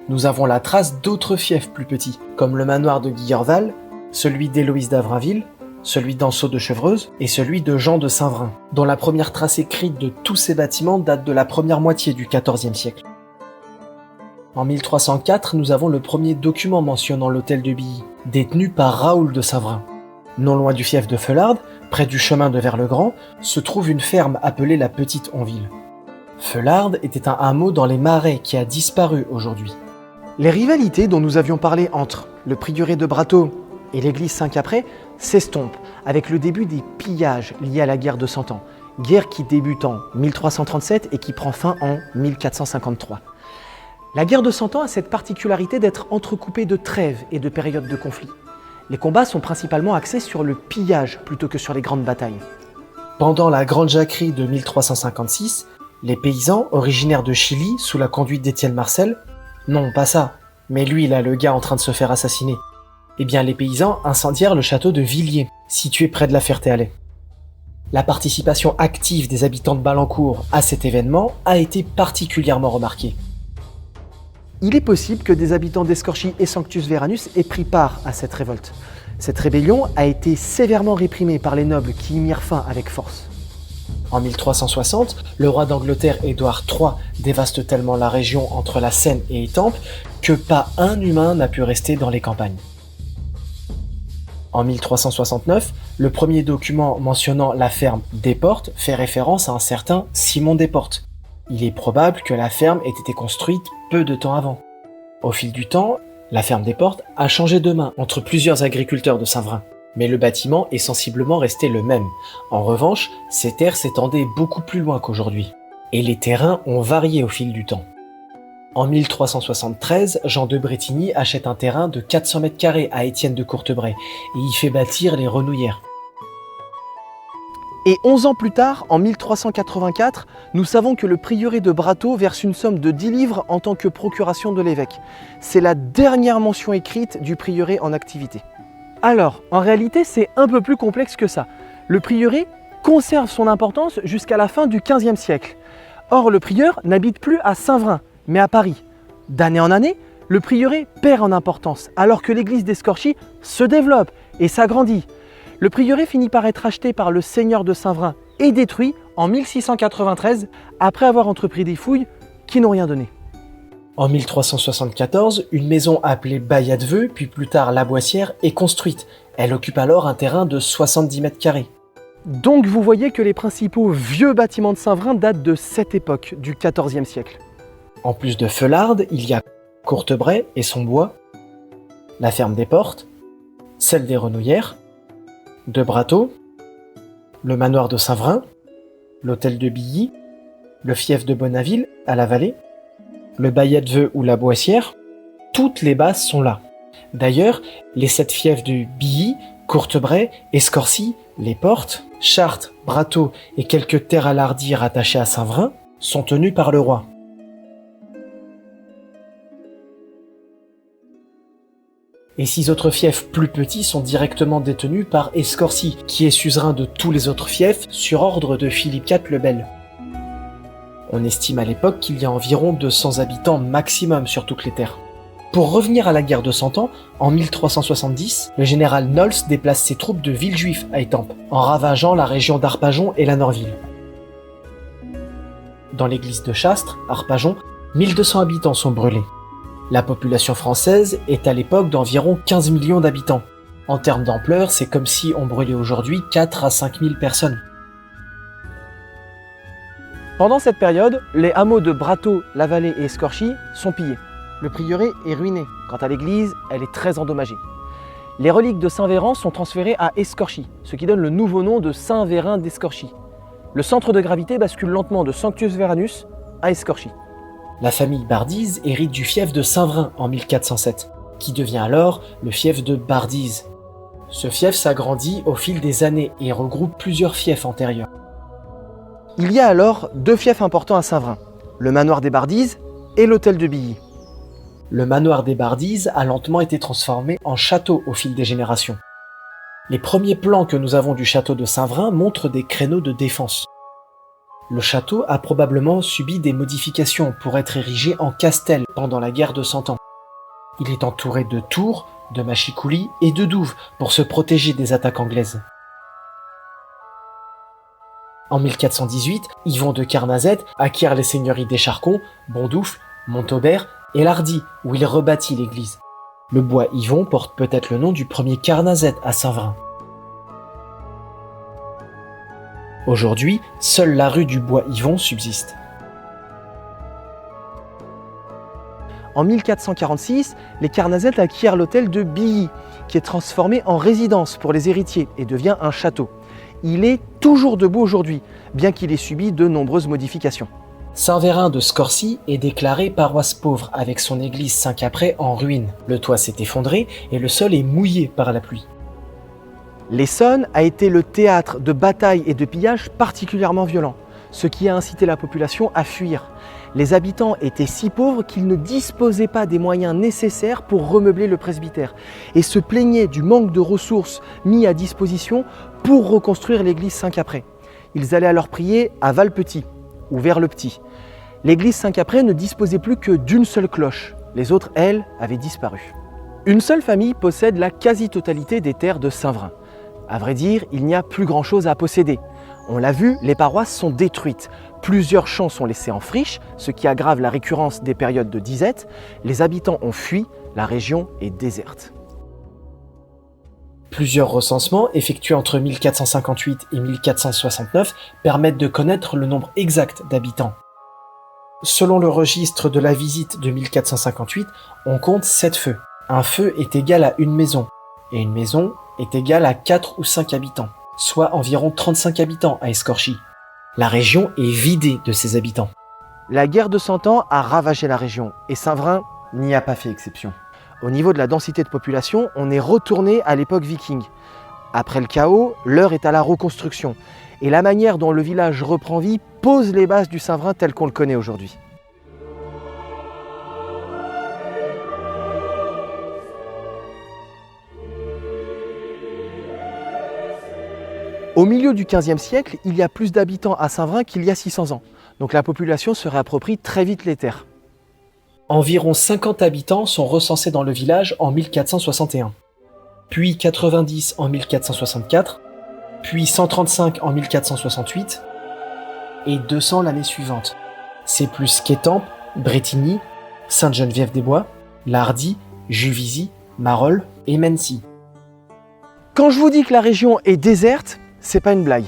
Speaker 2: Nous avons la trace d'autres fiefs plus petits, comme le manoir de Guillerval, celui d'Héloïse d'Avrainville, celui d'Anceau de Chevreuse et celui de Jean de Saint-Vrain, dont la première trace écrite de tous ces bâtiments date de la première moitié du XIVe siècle. En 1304, nous avons le premier document mentionnant l'hôtel de Billy, détenu par Raoul de Saint-Vrain. Non loin du fief de Feularde, près du chemin de Vers-le-Grand, se trouve une ferme appelée la Petite Onville. Feularde était un hameau dans les Marais qui a disparu aujourd'hui.
Speaker 1: Les rivalités dont nous avions parlé entre le prieuré de Brateau et l'église Saint-Caprais s'estompent avec le début des pillages liés à la guerre de Cent Ans, guerre qui débute en 1337 et qui prend fin en 1453. La guerre de Cent Ans a cette particularité d'être entrecoupée de trêves et de périodes de conflits. Les combats sont principalement axés sur le pillage plutôt que sur les grandes batailles.
Speaker 2: Pendant la Grande Jacquerie de 1356, les paysans, originaires de Chili, sous la conduite d'Étienne Marcel, non pas ça, mais lui là, le gars en train de se faire assassiner, eh bien les paysans incendièrent le château de Villiers, situé près de la Ferté-Alais. La participation active des habitants de Balancourt à cet événement a été particulièrement remarquée.
Speaker 1: Il est possible que des habitants d'Escorchi et Sanctus Veranus aient pris part à cette révolte. Cette rébellion a été sévèrement réprimée par les nobles qui y mirent fin avec force.
Speaker 2: En 1360, le roi d'Angleterre Édouard III dévaste tellement la région entre la Seine et Étampes que pas un humain n'a pu rester dans les campagnes. En 1369, le premier document mentionnant la ferme Desportes fait référence à un certain Simon Desportes. Il est probable que la ferme ait été construite peu de temps avant. Au fil du temps, la ferme Desportes a changé de main entre plusieurs agriculteurs de Saint-Vrain, mais le bâtiment est sensiblement resté le même. En revanche, ces terres s'étendaient beaucoup plus loin qu'aujourd'hui, et les terrains ont varié au fil du temps. En 1373, Jean de Brétigny achète un terrain de 400 mètres carrés à Étienne de Courtebray et y fait bâtir les Renouillères.
Speaker 1: Et 11 ans plus tard, en 1384, nous savons que le prieuré de Brateau verse une somme de 10 livres en tant que procuration de l'évêque. C'est la dernière mention écrite du prieuré en activité. Alors, en réalité, c'est un peu plus complexe que ça. Le prieuré conserve son importance jusqu'à la fin du XVe siècle. Or, le prieur n'habite plus à Saint-Vrain, mais à Paris. D'année en année, le prieuré perd en importance, alors que l'église d'Escorchy se développe et s'agrandit. Le prieuré finit par être acheté par le seigneur de Saint-Vrain et détruit en 1693, après avoir entrepris des fouilles qui n'ont rien donné.
Speaker 2: En 1374, une maison appelée Bayadeveux, puis plus tard La Boissière, est construite. Elle occupe alors un terrain de 70 mètres carrés.
Speaker 1: Donc vous voyez que les principaux vieux bâtiments de Saint-Vrain datent de cette époque, du XIVe siècle.
Speaker 2: En plus de Feularde, il y a Courtebray et son bois, la ferme Desportes, celle des Renouillères, de Brateau, le manoir de Saint-Vrain, l'hôtel de Billy, le fief de Bonnaville à la Vallée, le Bayadeveux ou la Boissière, toutes les bases sont là. D'ailleurs, les 7 fiefs de Billy, Courtebray, Escorcy, les Portes, Chartres, Brateau et quelques terres à l'Hardy rattachées à Saint-Vrain sont tenus par le roi. Et 6 autres fiefs plus petits sont directement détenus par Escorcy, qui est suzerain de tous les autres fiefs sur ordre de Philippe IV le Bel. On estime à l'époque qu'il y a environ 200 habitants maximum sur toutes les terres. Pour revenir à la guerre de Cent Ans, en 1370, le général Nols déplace ses troupes de Villejuif à Étampes, en ravageant la région d'Arpajon et la Norville. Dans l'église de Chastres, Arpajon, 1200 habitants sont brûlés. La population française est à l'époque d'environ 15 millions d'habitants. En termes d'ampleur, c'est comme si on brûlait aujourd'hui 4 à 5 000 personnes.
Speaker 1: Pendant cette période, les hameaux de Brateau, La Vallée et Escorchy sont pillés. Le prieuré est ruiné. Quant à l'église, elle est très endommagée. Les reliques de Saint-Véran sont transférées à Escorchy, ce qui donne le nouveau nom de Saint-Vérin d'Escorchy. Le centre de gravité bascule lentement de Sanctus Veranus à Escorchy.
Speaker 2: La famille Bardise hérite du fief de Saint-Vrain en 1407, qui devient alors le fief de Bardise. Ce fief s'agrandit au fil des années et regroupe plusieurs fiefs antérieurs.
Speaker 1: Il y a alors 2 fiefs importants à Saint-Vrain, le manoir des Bardises et l'hôtel de Billy.
Speaker 2: Le manoir des Bardises a lentement été transformé en château au fil des générations. Les premiers plans que nous avons du château de Saint-Vrain montrent des créneaux de défense. Le château a probablement subi des modifications pour être érigé en castel pendant la guerre de Cent Ans. Il est entouré de tours, de mâchicoulis et de douves pour se protéger des attaques anglaises. En 1418, Yvon de Carnazet acquiert les seigneuries d'Écharcon, Bondoufle, Montaubert et l'Hardy, où il rebâtit l'église. Le bois Yvon porte peut-être le nom du premier Carnazet à Saint-Vrain. Aujourd'hui, seule la rue du bois Yvon subsiste.
Speaker 1: En 1446, les Carnazet acquièrent l'hôtel de Billy, qui est transformé en résidence pour les héritiers et devient un château. Il est toujours debout aujourd'hui, bien qu'il ait subi de nombreuses modifications.
Speaker 2: Saint-Vérin de Scorcy est déclaré paroisse pauvre avec son église Saint-Caprais en ruine. Le toit s'est effondré et le sol est mouillé par la pluie.
Speaker 1: L'Essonne a été le théâtre de batailles et de pillages particulièrement violents, ce qui a incité la population à fuir. Les habitants étaient si pauvres qu'ils ne disposaient pas des moyens nécessaires pour remeubler le presbytère et se plaignaient du manque de ressources mis à disposition pour reconstruire l'église Saint-Caprais. Ils allaient alors prier à Val-Petit ou vers le Petit. L'église Saint-Caprais ne disposait plus que d'une seule cloche. Les autres, elles, avaient disparu. Une seule famille possède la quasi-totalité des terres de Saint-Vrain. À vrai dire, il n'y a plus grand-chose à posséder. On l'a vu, les paroisses sont détruites. Plusieurs champs sont laissés en friche, ce qui aggrave la récurrence des périodes de disette. Les habitants ont fui, la région est déserte.
Speaker 2: Plusieurs recensements, effectués entre 1458 et 1469, permettent de connaître le nombre exact d'habitants. Selon le registre de la visite de 1458, on compte 7 feux. Un feu est égal à une maison, et une maison est égale à 4 ou 5 habitants, soit environ 35 habitants à Escorchi. La région est vidée de ses habitants.
Speaker 1: La guerre de 100 ans a ravagé la région, et Saint-Vrain n'y a pas fait exception. Au niveau de la densité de population, on est retourné à l'époque viking. Après le chaos, l'heure est à la reconstruction. Et la manière dont le village reprend vie pose les bases du Saint-Vrain tel qu'on le connaît aujourd'hui. Au milieu du XVe siècle, il y a plus d'habitants à Saint-Vrain qu'il y a 600 ans. Donc la population se réapproprie très vite les terres.
Speaker 2: Environ 50 habitants sont recensés dans le village en 1461, puis 90 en 1464, puis 135 en 1468 et 200 l'année suivante. C'est plus qu'Étampes, Brétigny, Sainte-Geneviève-des-Bois, Lardy, Juvisy, Marolles et Mency.
Speaker 1: Quand je vous dis que la région est déserte, c'est pas une blague.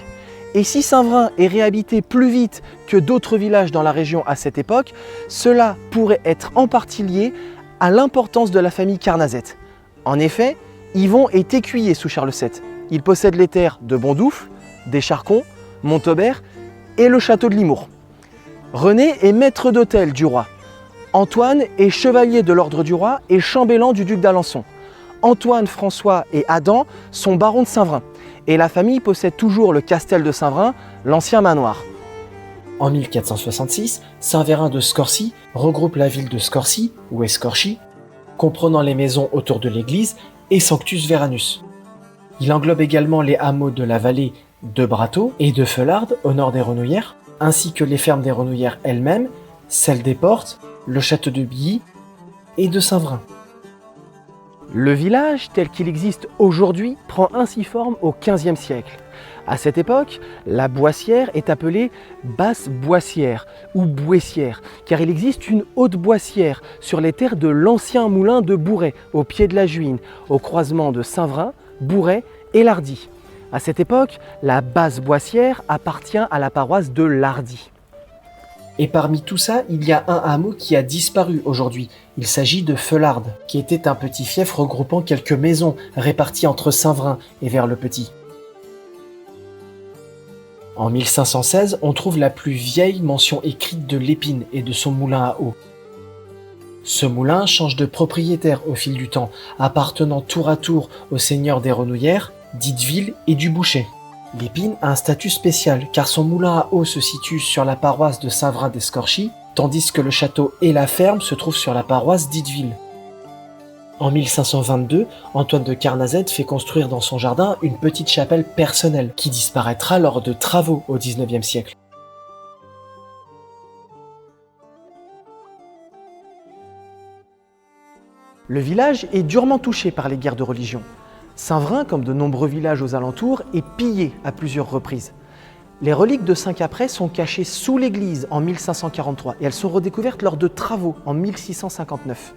Speaker 1: Et si Saint-Vrain est réhabité plus vite que d'autres villages dans la région à cette époque, cela pourrait être en partie lié à l'importance de la famille Carnazette. En effet, Yvon est écuyer sous Charles VII. Il possède les terres de Bondoufle, d'Écharcon, Montaubert et le château de Limours. René est maître d'hôtel du roi. Antoine est chevalier de l'ordre du roi et chambellan du duc d'Alençon. Antoine, François et Adam sont barons de Saint-Vrain. Et la famille possède toujours le castel de Saint-Vrain, l'ancien manoir.
Speaker 2: En 1466, Saint-Vérin de Scorcy regroupe la ville de Scorcy, ou Escorchi, comprenant les maisons autour de l'église et Sanctus Veranus. Il englobe également les hameaux de la vallée de Brateau et de Feularde au nord des Renouillères, ainsi que les fermes des Renouillères elles-mêmes, celles des Portes, le château de Billy et de Saint-Vrain.
Speaker 1: Le village, tel qu'il existe aujourd'hui, prend ainsi forme au XVe siècle. À cette époque, la Boissière est appelée Basse-Boissière ou Bouessière, car il existe une haute Boissière sur les terres de l'ancien moulin de Bourret, au pied de la Juine, au croisement de Saint-Vrain, Bourret et Lardy. À cette époque, la Basse-Boissière appartient à la paroisse de Lardy.
Speaker 2: Et parmi tout ça, il y a un hameau qui a disparu aujourd'hui. Il s'agit de Feularde, qui était un petit fief regroupant quelques maisons réparties entre Saint-Vrain et vers le Petit. En 1516, on trouve la plus vieille mention écrite de l'Épine et de son moulin à eau. Ce moulin change de propriétaire au fil du temps, appartenant tour à tour aux seigneurs des Renouillères, d'Itteville et du Boucher. L'Épine a un statut spécial car son moulin à eau se situe sur la paroisse de Saint-Vrain d'Escorchi, tandis que le château et la ferme se trouvent sur la paroisse d'Itteville. En 1522, Antoine de Carnazette fait construire dans son jardin une petite chapelle personnelle qui disparaîtra lors de travaux au XIXe siècle.
Speaker 1: Le village est durement touché par les guerres de religion. Saint-Vrain, comme de nombreux villages aux alentours, est pillé à plusieurs reprises. Les reliques de Saint-Caprais sont cachées sous l'église en 1543 et elles sont redécouvertes lors de travaux en 1659.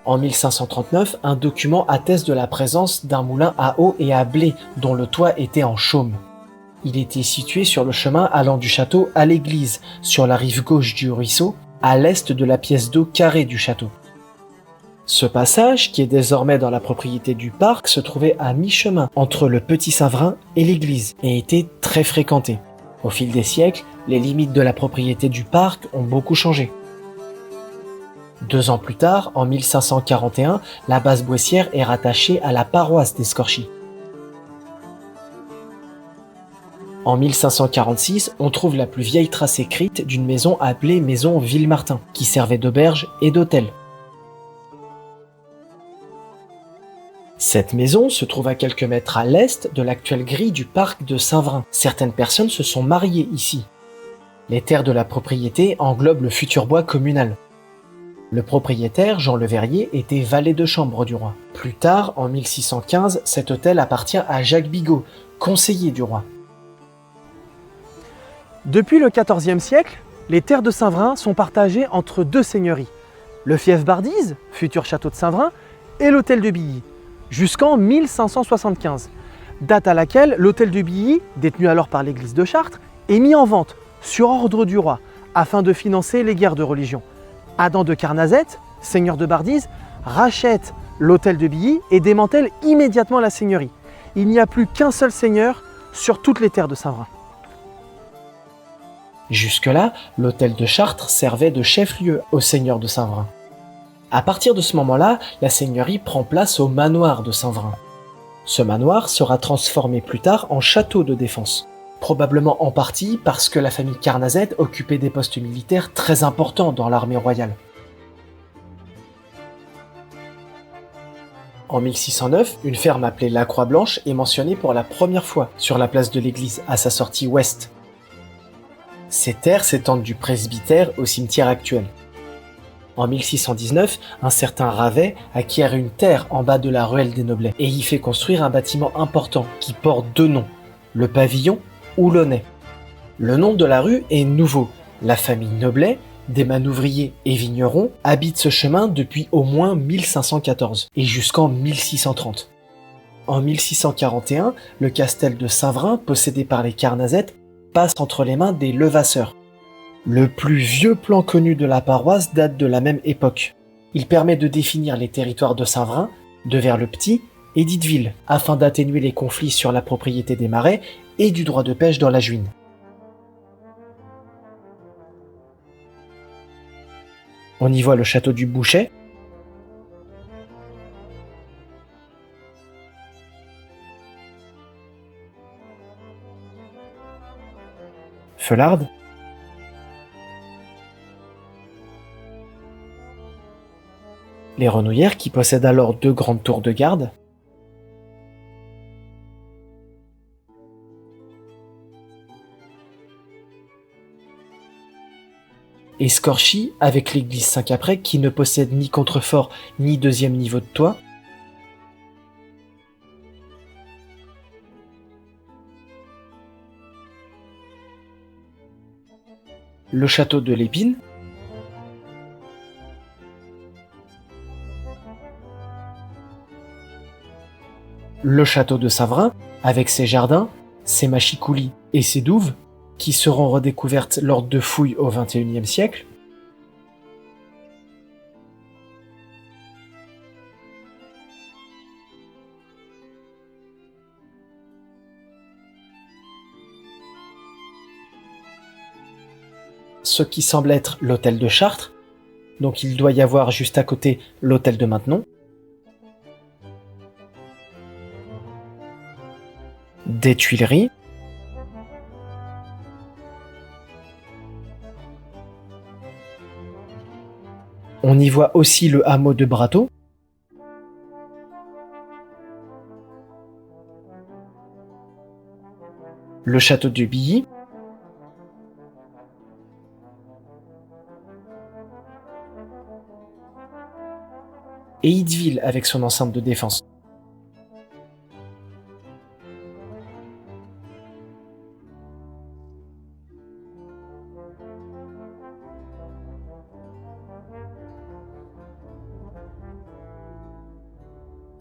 Speaker 2: En 1539, un document atteste de la présence d'un moulin à eau et à blé dont le toit était en chaume. Il était situé sur le chemin allant du château à l'église, sur la rive gauche du ruisseau, à l'est de la pièce d'eau carrée du château. Ce passage, qui est désormais dans la propriété du parc, se trouvait à mi-chemin entre le Petit Saint-Vrain et l'église et était très fréquenté. Au fil des siècles, les limites de la propriété du parc ont beaucoup changé. 2 ans plus tard, en 1541, la Basse-Boissière est rattachée à la paroisse d'Escorchi. En 1546, on trouve la plus vieille trace écrite d'une maison appelée maison Villemartin, qui servait d'auberge et d'hôtel. Cette maison se trouve à quelques mètres à l'est de l'actuelle grille du parc de Saint-Vrain. Certaines personnes se sont mariées ici. Les terres de la propriété englobent le futur bois communal. Le propriétaire, Jean Le Verrier, était valet de chambre du roi. Plus tard, en 1615, cet hôtel appartient à Jacques Bigot, conseiller du roi.
Speaker 1: Depuis le XIVe siècle, les terres de Saint-Vrain sont partagées entre 2 seigneuries. Le fief Bardise, futur château de Saint-Vrain, et l'hôtel de Billy. jusqu'en 1575, date à laquelle l'hôtel de Billy, détenu alors par l'église de Chartres, est mis en vente sur ordre du roi afin de financer les guerres de religion. Adam de Carnazette, seigneur de Bardise, rachète l'hôtel de Billy et démantèle immédiatement la seigneurie. Il n'y a plus qu'un seul seigneur sur toutes les terres de Saint-Vrain.
Speaker 2: Jusque-là, l'hôtel de Chartres servait de chef-lieu au seigneur de Saint-Vrain. À partir de ce moment-là, la seigneurie prend place au manoir de Saint-Vrain. Ce manoir sera transformé plus tard en château de défense, probablement en partie parce que la famille Carnazette occupait des postes militaires très importants dans l'armée royale. En 1609, une ferme appelée la Croix-Blanche est mentionnée pour la première fois sur la place de l'église à sa sortie ouest. Ces terres s'étendent du presbytère au cimetière actuel. En 1619, un certain Ravet acquiert une terre en bas de la ruelle des Noblets et y fait construire un bâtiment important qui porte deux noms, le pavillon ou l'Aunay. Le nom de la rue est nouveau. La famille Noblet, des manouvriers et vignerons, habite ce chemin depuis au moins 1514 et jusqu'en 1630. En 1641, le castel de Saint-Vrain, possédé par les Carnazette, passe entre les mains des Levasseur. Le plus vieux plan connu de la paroisse date de la même époque. Il permet de définir les territoires de Saint-Vrain, de Vers-le-Petit et d'Itteville, afin d'atténuer les conflits sur la propriété des marais et du droit de pêche dans la Juine. On y voit le château du Bouchet, Feularde, les Renouillères qui possèdent alors deux grandes tours de garde, et Scorchy avec l'église Saint-Caprais qui ne possède ni contrefort ni deuxième niveau de toit, le château de l'Épine, le château de Saint-Vrain avec ses jardins, ses machicoulis et ses douves qui seront redécouvertes lors de fouilles au XXIe siècle, ce qui semble être l'hôtel de Chartres, donc il doit y avoir juste à côté l'hôtel de Maintenon, des Tuileries, on y voit aussi le hameau de Brateau, le château de Billy, et Itteville avec son enceinte de défense.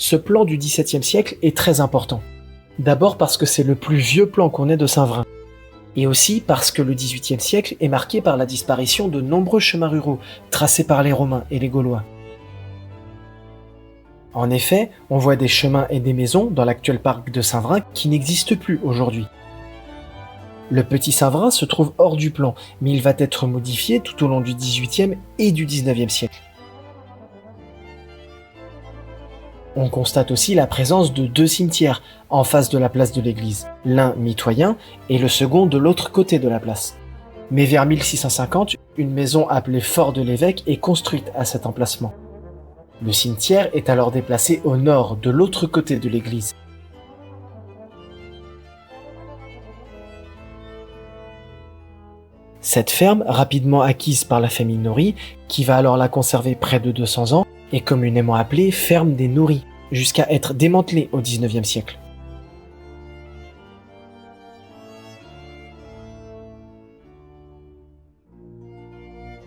Speaker 2: Ce plan du XVIIe siècle est très important. D'abord parce que c'est le plus vieux plan qu'on ait de Saint-Vrain. Et aussi parce que le XVIIIe siècle est marqué par la disparition de nombreux chemins ruraux tracés par les Romains et les Gaulois. En effet, on voit des chemins et des maisons dans l'actuel parc de Saint-Vrain qui n'existent plus aujourd'hui. Le petit Saint-Vrain se trouve hors du plan, mais il va être modifié tout au long du XVIIIe et du XIXe siècle. On constate aussi la présence de deux cimetières en face de la place de l'église, l'un mitoyen et le second de l'autre côté de la place. Mais vers 1650, une maison appelée Fort de l'Évêque est construite à cet emplacement. Le cimetière est alors déplacé au nord, de l'autre côté de l'église. Cette ferme, rapidement acquise par la famille Nourry, qui va alors la conserver près de 200 ans, est communément appelée ferme des Nourry, jusqu'à être démantelée au XIXe siècle.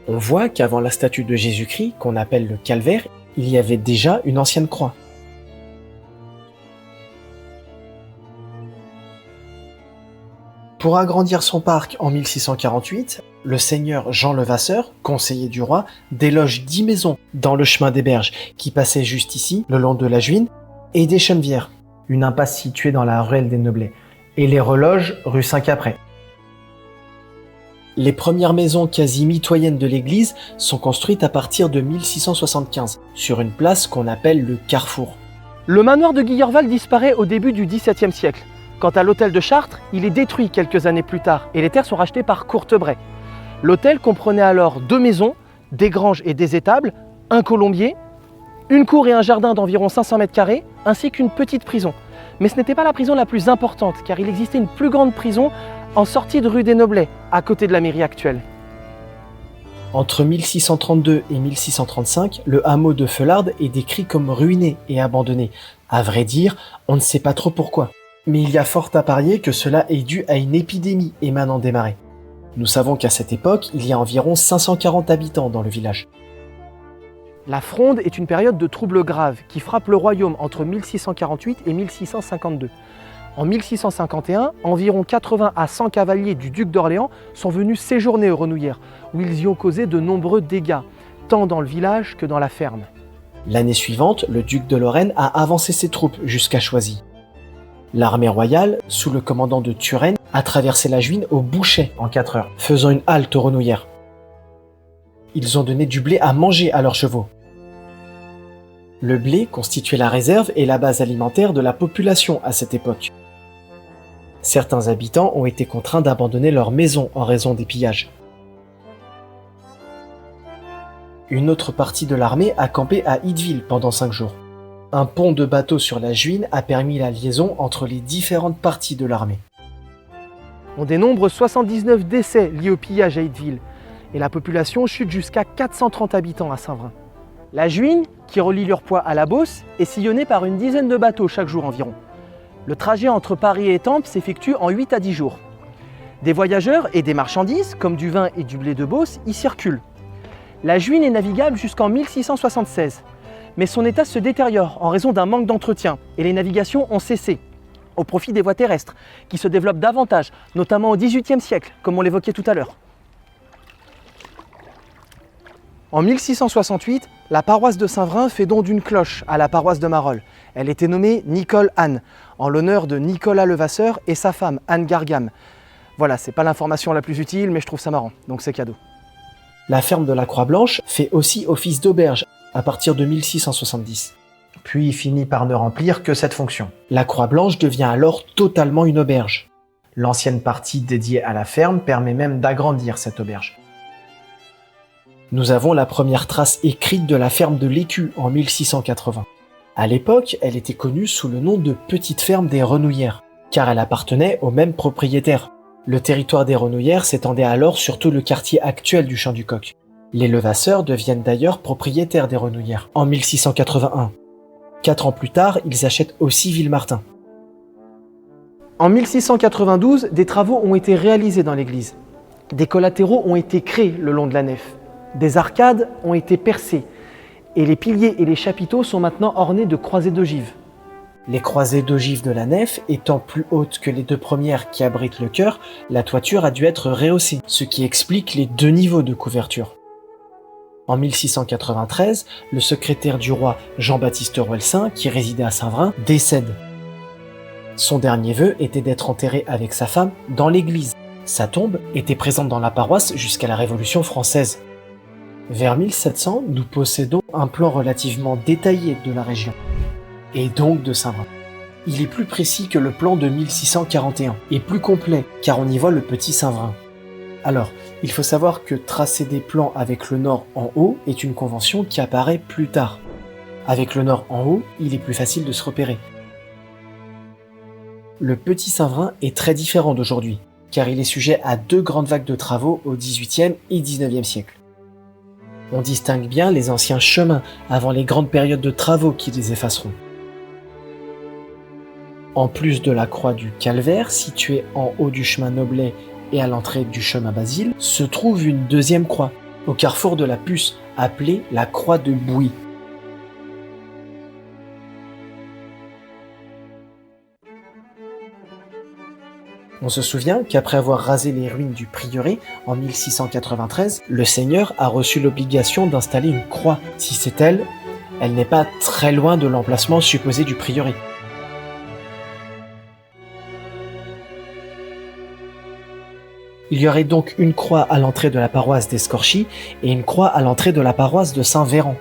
Speaker 2: On voit qu'avant la statue de Jésus-Christ, qu'on appelle le calvaire, il y avait déjà une ancienne croix. Pour agrandir son parc en 1648, le seigneur Jean Levasseur, conseiller du roi, déloge 10 maisons dans le chemin des Berges qui passait juste ici, le long de la Juine, et des Chenevières, une impasse située dans la ruelle des Neblets, et les reloge rue Saint-Caprais. Les premières maisons quasi mitoyennes de l'église sont construites à partir de 1675, sur une place qu'on appelle le Carrefour.
Speaker 1: Le manoir de Guillerval disparaît au début du XVIIe siècle. Quant à l'hôtel de Chartres, il est détruit quelques années plus tard et les terres sont rachetées par Courtebray. L'hôtel comprenait alors 2 maisons, des granges et des étables, un colombier, une cour et un jardin d'environ 500 mètres carrés, ainsi qu'une petite prison. Mais ce n'était pas la prison la plus importante, car il existait une plus grande prison en sortie de rue des Neblets, à côté de la mairie actuelle.
Speaker 2: Entre 1632 et 1635, le hameau de Feularde est décrit comme ruiné et abandonné. À vrai dire, on ne sait pas trop pourquoi. Mais il y a fort à parier que cela est dû à une épidémie émanant des marais. Nous savons qu'à cette époque, il y a environ 540 habitants dans le village.
Speaker 1: La Fronde est une période de troubles graves qui frappe le royaume entre 1648 et 1652. En 1651, environ 80 à 100 cavaliers du duc d'Orléans sont venus séjourner aux Renouillères, où ils y ont causé de nombreux dégâts, tant dans le village que dans la ferme.
Speaker 2: L'année suivante, le duc de Lorraine a avancé ses troupes jusqu'à Choisy. L'armée royale, sous le commandant de Turenne, a traversé la Juine au Bouchet en 4 heures, faisant une halte aux Renouillères. Ils ont donné du blé à manger à leurs chevaux. Le blé constituait la réserve et la base alimentaire de la population à cette époque. Certains habitants ont été contraints d'abandonner leurs maisons en raison des pillages. Une autre partie de l'armée a campé à Itteville pendant 5 jours. Un pont de bateau sur la Juine a permis la liaison entre les différentes parties de l'armée.
Speaker 1: On dénombre 79 décès liés au pillage à Itteville, et la population chute jusqu'à 430 habitants à Saint-Vrain. La Juine, qui relie Lurpoix à la Beauce, est sillonnée par une dizaine de bateaux chaque jour environ. Le trajet entre Paris et Étampes s'effectue en 8 à 10 jours. Des voyageurs et des marchandises, comme du vin et du blé de Beauce, y circulent. La Juine est navigable jusqu'en 1676, mais son état se détériore en raison d'un manque d'entretien et les navigations ont cessé, au profit des voies terrestres, qui se développent davantage, notamment au XVIIIe siècle, comme on l'évoquait tout à l'heure. En 1668, la paroisse de Saint-Vrain fait don d'une cloche à la paroisse de Marolles. Elle était nommée Nicole-Anne, en l'honneur de Nicolas Levasseur et sa femme, Anne Gargam. Voilà, c'est pas l'information la plus utile, mais je trouve ça marrant, donc c'est cadeau.
Speaker 2: La ferme de la Croix-Blanche fait aussi office d'auberge à partir de 1670. Puis finit par ne remplir que cette fonction. La Croix-Blanche devient alors totalement une auberge. L'ancienne partie dédiée à la ferme permet même d'agrandir cette auberge. Nous avons la première trace écrite de la ferme de l'Écu en 1680. À l'époque, elle était connue sous le nom de Petite Ferme des Renouillères, car elle appartenait au même propriétaire. Le territoire des Renouillères s'étendait alors sur tout le quartier actuel du Champ du Coq. Les Levasseurs deviennent d'ailleurs propriétaires des Renouillères en 1681. 4 ans plus tard, ils achètent aussi Villemartin.
Speaker 1: En 1692, des travaux ont été réalisés dans l'église. Des collatéraux ont été créés le long de la nef. Des arcades ont été percées et les piliers et les chapiteaux sont maintenant ornés de croisées d'ogives.
Speaker 2: Les croisées d'ogives de la nef étant plus hautes que les 2 premières qui abritent le chœur, la toiture a dû être rehaussée, ce qui explique les 2 niveaux de couverture. En 1693, le secrétaire du roi Jean-Baptiste Roelsin, qui résidait à Saint-Vrain, décède. Son dernier vœu était d'être enterré avec sa femme dans l'église. Sa tombe était présente dans la paroisse jusqu'à la Révolution française. Vers 1700, nous possédons un plan relativement détaillé de la région, et donc de Saint-Vrain. Il est plus précis que le plan de 1641, et plus complet, car on y voit le petit Saint-Vrain. Alors, il faut savoir que tracer des plans avec le nord en haut est une convention qui apparaît plus tard. Avec le nord en haut, il est plus facile de se repérer. Le petit Saint-Vrain est très différent d'aujourd'hui, car il est sujet à 2 grandes vagues de travaux au XVIIIe et XIXe siècle. On distingue bien les anciens chemins avant les grandes périodes de travaux qui les effaceront. En plus de la croix du Calvaire, située en haut du chemin Noblet et à l'entrée du chemin Basile, se trouve une deuxième croix, au carrefour de la Puce, appelée la croix de Bouy. On se souvient qu'après avoir rasé les ruines du prieuré en 1693, le seigneur a reçu l'obligation d'installer une croix. Si c'est elle, elle n'est pas très loin de l'emplacement supposé du prieuré. Il y aurait donc une croix à l'entrée de la paroisse d'Escorchi et une croix à l'entrée de la paroisse de Saint-Véran.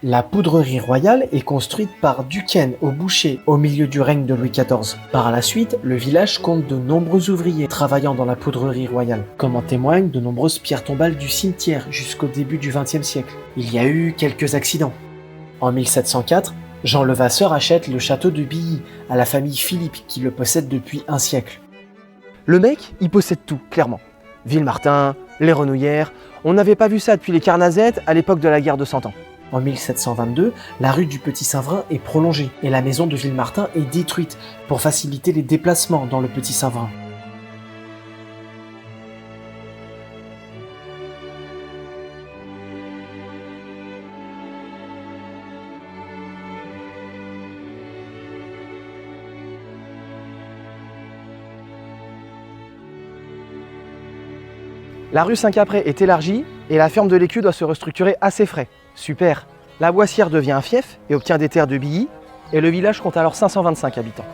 Speaker 2: La poudrerie royale est construite par Duquesne au Boucher au milieu du règne de Louis XIV. Par la suite, le village compte de nombreux ouvriers travaillant dans la poudrerie royale, comme en témoignent de nombreuses pierres tombales du cimetière jusqu'au début du XXe siècle. Il y a eu quelques accidents. En 1704, Jean Levasseur achète le château de Billy à la famille Philippe qui le possède depuis un siècle.
Speaker 1: Le mec, il possède tout, clairement. Villemartin, les Renouillères, on n'avait pas vu ça depuis les Carnazettes à l'époque de la guerre de 100 ans.
Speaker 2: En 1722, la rue du Petit Saint-Vrain est prolongée et la maison de Villemartin est détruite pour faciliter les déplacements dans le Petit Saint-Vrain.
Speaker 1: La rue Saint-Caprais est élargie et la ferme de l'Écu doit se restructurer à ses frais. Super. La Boissière devient un fief et obtient des terres de Billy et le village compte alors 525 habitants.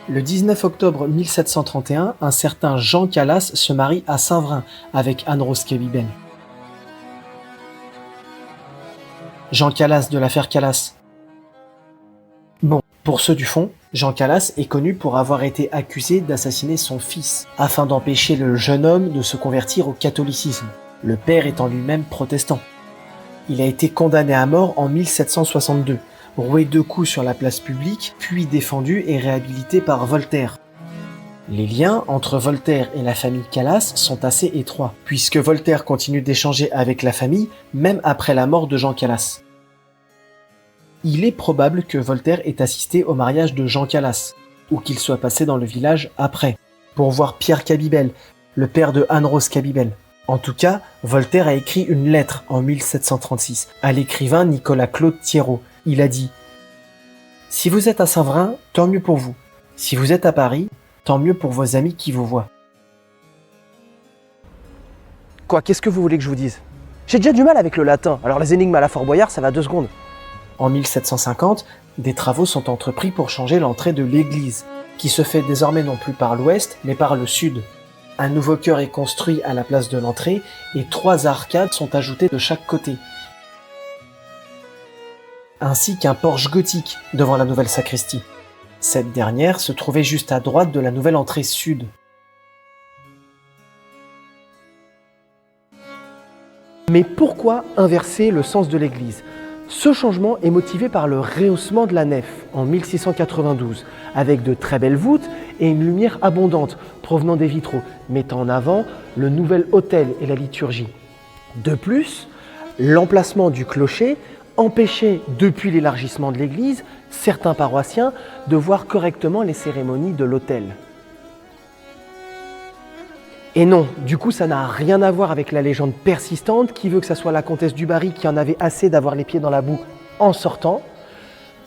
Speaker 2: Le 19 octobre 1731, un certain Jean Calas se marie à Saint-Vrain avec Anne-Rose Cabibel. Jean Calas de l'affaire Calas. Bon, pour ceux du fond, Jean Calas est connu pour avoir été accusé d'assassiner son fils, afin d'empêcher le jeune homme de se convertir au catholicisme, le père étant lui-même protestant. Il a été condamné à mort en 1762, roué 2 coups sur la place publique, puis défendu et réhabilité par Voltaire. Les liens entre Voltaire et la famille Calas sont assez étroits, puisque Voltaire continue d'échanger avec la famille, même après la mort de Jean Calas. Il est probable que Voltaire ait assisté au mariage de Jean Calas, ou qu'il soit passé dans le village après, pour voir Pierre Cabibel, le père de Anne-Rose Cabibel. En tout cas, Voltaire a écrit une lettre en 1736 à l'écrivain Nicolas-Claude Thiéraut. Il a dit « Si vous êtes à Saint-Vrain, tant mieux pour vous. Si vous êtes à Paris, tant mieux pour vos amis qui vous voient. »
Speaker 1: Quoi, qu'est-ce que vous voulez que je vous dise? J'ai déjà du mal avec le latin, alors les énigmes à la Fort Boyard, ça va 2 secondes.
Speaker 2: En 1750, des travaux sont entrepris pour changer l'entrée de l'église, qui se fait désormais non plus par l'ouest, mais par le sud. Un nouveau chœur est construit à la place de l'entrée et 3 arcades sont ajoutées de chaque côté, ainsi qu'un porche gothique devant la nouvelle sacristie. Cette dernière se trouvait juste à droite de la nouvelle entrée sud.
Speaker 1: Mais pourquoi inverser le sens de l'église? Ce changement est motivé par le rehaussement de la nef en 1692, avec de très belles voûtes et une lumière abondante provenant des vitraux, mettant en avant le nouvel autel et la liturgie. De plus, l'emplacement du clocher empêchait, depuis l'élargissement de l'église, certains paroissiens de voir correctement les cérémonies de l'autel. Et non, du coup ça n'a rien à voir avec la légende persistante qui veut que ça soit la comtesse du Barry qui en avait assez d'avoir les pieds dans la boue en sortant.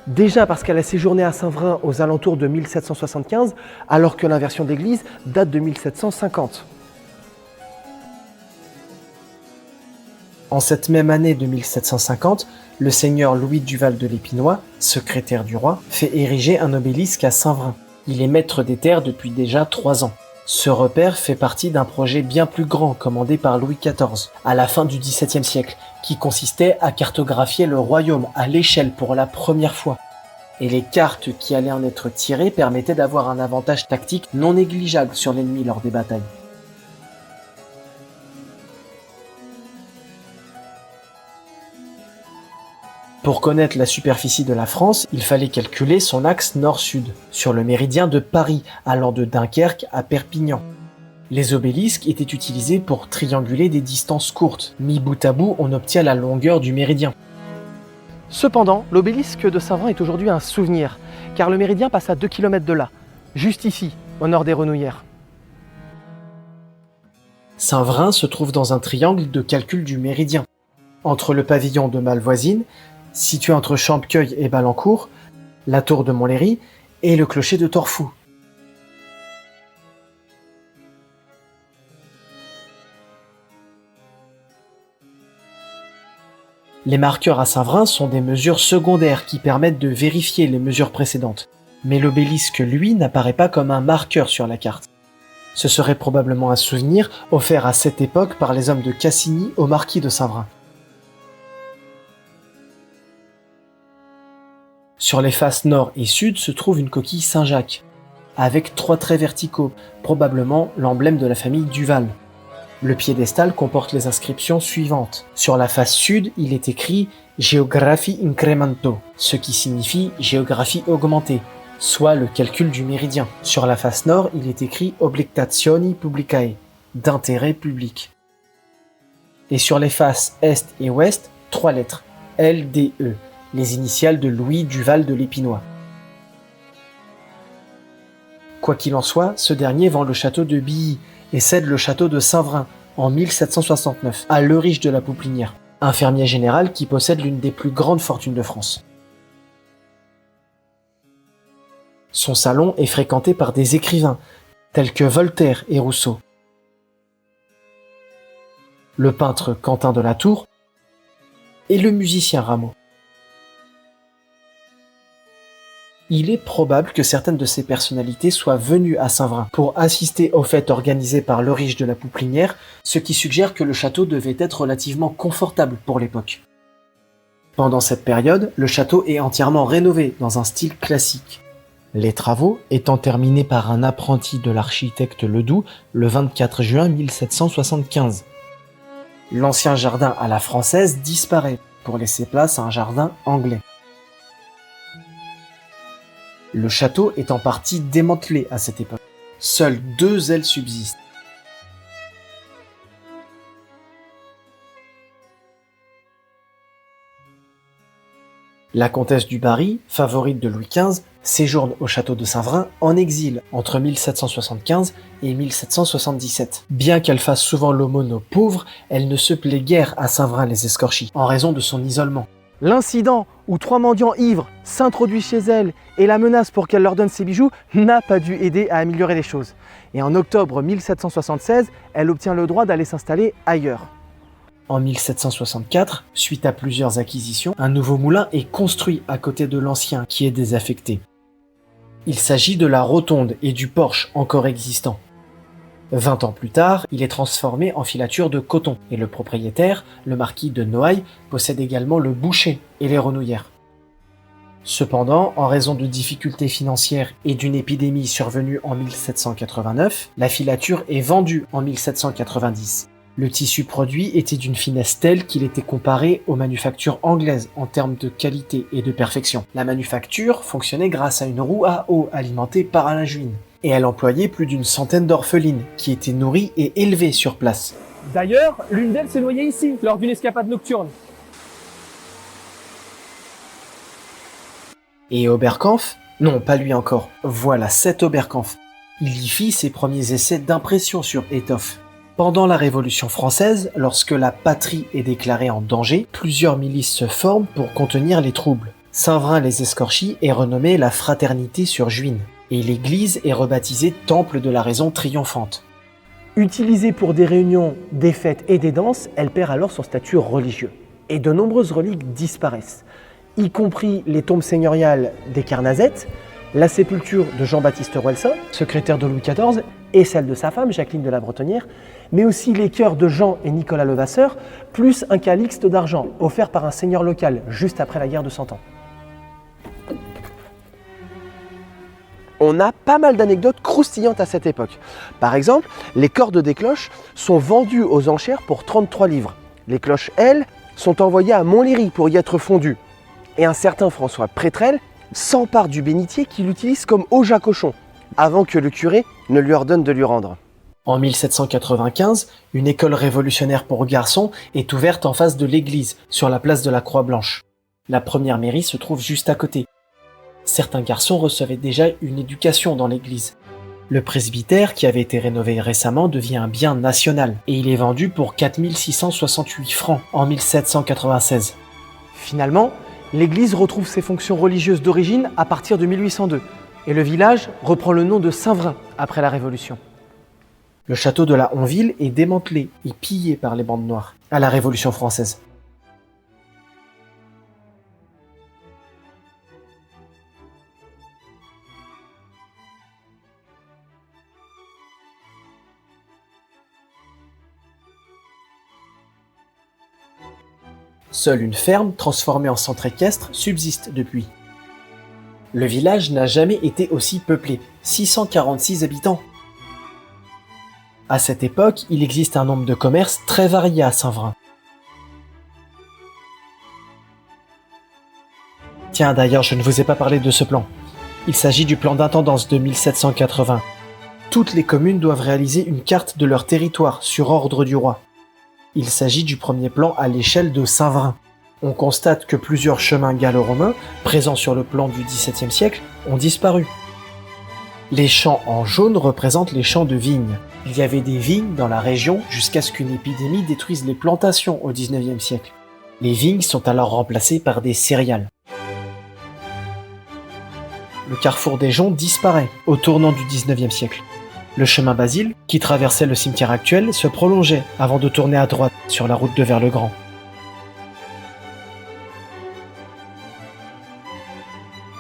Speaker 1: Déjà parce qu'elle a séjourné à Saint-Vrain aux alentours de 1775, alors que l'inversion d'église date de 1750.
Speaker 2: En cette même année de 1750, le seigneur Louis Duval de l'Épinois, secrétaire du roi, fait ériger un obélisque à Saint-Vrain. Il est maître des terres depuis déjà 3 ans. Ce repère fait partie d'un projet bien plus grand commandé par Louis XIV à la fin du XVIIe siècle, qui consistait à cartographier le royaume à l'échelle pour la première fois. Et les cartes qui allaient en être tirées permettaient d'avoir un avantage tactique non négligeable sur l'ennemi lors des batailles. Pour connaître la superficie de la France, il fallait calculer son axe nord-sud, sur le méridien de Paris, allant de Dunkerque à Perpignan. Les obélisques étaient utilisés pour trianguler des distances courtes. Mis bout à bout, on obtient la longueur du méridien.
Speaker 1: Cependant, l'obélisque de Saint-Vrain est aujourd'hui un souvenir, car le méridien passe à 2 km de là, juste ici, au nord des Renouillères.
Speaker 2: Saint-Vrain se trouve dans un triangle de calcul du méridien. Entre le pavillon de Malvoisine, situé entre Champecueil et Balancourt, la tour de Montlhéry et le clocher de Torfou. Les marqueurs à Saint-Vrain sont des mesures secondaires qui permettent de vérifier les mesures précédentes. Mais l'obélisque, lui, n'apparaît pas comme un marqueur sur la carte. Ce serait probablement un souvenir offert à cette époque par les hommes de Cassigny au marquis de Saint-Vrain. Sur les faces nord et sud se trouve une coquille Saint-Jacques, avec 3 traits verticaux, probablement l'emblème de la famille Duval. Le piédestal comporte les inscriptions suivantes. Sur la face sud, il est écrit « Geographie incremento », ce qui signifie « géographie augmentée », soit le calcul du méridien. Sur la face nord, il est écrit « Oblectazioni publicae », d'intérêt public. Et sur les faces est et ouest, 3 lettres, LDE, les initiales de Louis Duval de l'Épinois. Quoi qu'il en soit, ce dernier vend le château de Billy et cède le château de Saint-Vrain en 1769 à Leurich de la Pouplinière, un fermier général qui possède l'une des plus grandes fortunes de France. Son salon est fréquenté par des écrivains tels que Voltaire et Rousseau. Le peintre Quentin de la Tour et le musicien Rameau. Il est probable que certaines de ces personnalités soient venues à Saint-Vrain pour assister aux fêtes organisées par Leurich de la Pouplinière, ce qui suggère que le château devait être relativement confortable pour l'époque. Pendant cette période, le château est entièrement rénové dans un style classique. Les travaux étant terminés par un apprenti de l'architecte Ledoux le 24 juin 1775. L'ancien jardin à la française disparaît pour laisser place à un jardin anglais. Le château est en partie démantelé à cette époque. Seules 2 ailes subsistent. La comtesse du Barry, favorite de Louis XV, séjourne au château de Saint-Vrain en exil entre 1775 et 1777. Bien qu'elle fasse souvent l'aumône aux pauvres, elle ne se plaît guère à Saint-Vrain-les-Escorchis, en raison de son isolement.
Speaker 1: L'incident où 3 mendiants ivres s'introduisent chez elle et la menace pour qu'elle leur donne ses bijoux n'a pas dû aider à améliorer les choses. Et en octobre 1776, elle obtient le droit d'aller s'installer ailleurs.
Speaker 2: En 1764, suite à plusieurs acquisitions, un nouveau moulin est construit à côté de l'ancien qui est désaffecté. Il s'agit de la rotonde et du porche encore existants. 20 ans plus tard, il est transformé en filature de coton et le propriétaire, le marquis de Noailles, possède également le boucher et les renouillères. Cependant, en raison de difficultés financières et d'une épidémie survenue en 1789, la filature est vendue en 1790. Le tissu produit était d'une finesse telle qu'il était comparé aux manufactures anglaises en termes de qualité et de perfection. La manufacture fonctionnait grâce à une roue à eau alimentée par un linguine. Et elle employait plus d'une centaine d'orphelines qui étaient nourries et élevées sur place.
Speaker 3: D'ailleurs, l'une d'elles s'est noyée ici, lors d'une escapade nocturne.
Speaker 2: Et Oberkampf? Non, pas lui encore. Voilà cet Oberkampf. Il y fit ses premiers essais d'impression sur étoffe. Pendant la Révolution française, lorsque la patrie est déclarée en danger, plusieurs milices se forment pour contenir les troubles. Saint-Vrain-les-Escorchis est renommée la Fraternité sur Juine, et l'église est rebaptisée Temple de la Raison Triomphante.
Speaker 1: Utilisée pour des réunions, des fêtes et des danses, elle perd alors son statut religieux. Et de nombreuses reliques disparaissent, y compris les tombes seigneuriales des Carnazettes, la sépulture de Jean-Baptiste Roelsin, secrétaire de Louis XIV, et celle de sa femme, Jacqueline de la Bretonnière, mais aussi les cœurs de Jean et Nicolas Levasseur, plus un calixte d'argent offert par un seigneur local juste après la guerre de Cent Ans. On a pas mal d'anecdotes croustillantes à cette époque. Par exemple, les cordes des cloches sont vendues aux enchères pour 33 livres. Les cloches, elles, sont envoyées à Montlhéry pour y être fondues. Et un certain François Prétrel s'empare du bénitier qu'il utilise comme auge à cochon, avant que le curé ne lui ordonne de lui rendre.
Speaker 2: En 1795, une école révolutionnaire pour garçons est ouverte en face de l'église, sur la place de la Croix-Blanche. La première mairie se trouve juste à côté. Certains garçons recevaient déjà une éducation dans l'église. Le presbytère, qui avait été rénové récemment, devient un bien national, et il est vendu pour 4 668 francs en 1796.
Speaker 1: Finalement, L'église retrouve ses fonctions religieuses d'origine à partir de 1802 et le village reprend le nom de Saint-Vrain après la Révolution.
Speaker 2: Le château de la Honville est démantelé et pillé par les bandes noires à la Révolution française. Seule une ferme, transformée en centre équestre, subsiste depuis. Le village n'a jamais été aussi peuplé, 646 habitants. À cette époque, il existe un nombre de commerces très varié à Saint-Vrain. Tiens, d'ailleurs, je ne vous ai pas parlé de ce plan. Il s'agit du plan d'intendance de 1780. Toutes les communes doivent réaliser une carte de leur territoire sur ordre du roi. Il s'agit du premier plan à l'échelle de Saint-Vrain. On constate que plusieurs chemins gallo-romains, présents sur le plan du XVIIe siècle, ont disparu. Les champs en jaune représentent les champs de vignes. Il y avait des vignes dans la région jusqu'à ce qu'une épidémie détruise les plantations au XIXe siècle. Les vignes sont alors remplacées par des céréales. Le carrefour des Joncs disparaît au tournant du XIXe siècle. Le chemin Basile, qui traversait le cimetière actuel, se prolongeait avant de tourner à droite sur la route de Vers-le-Grand.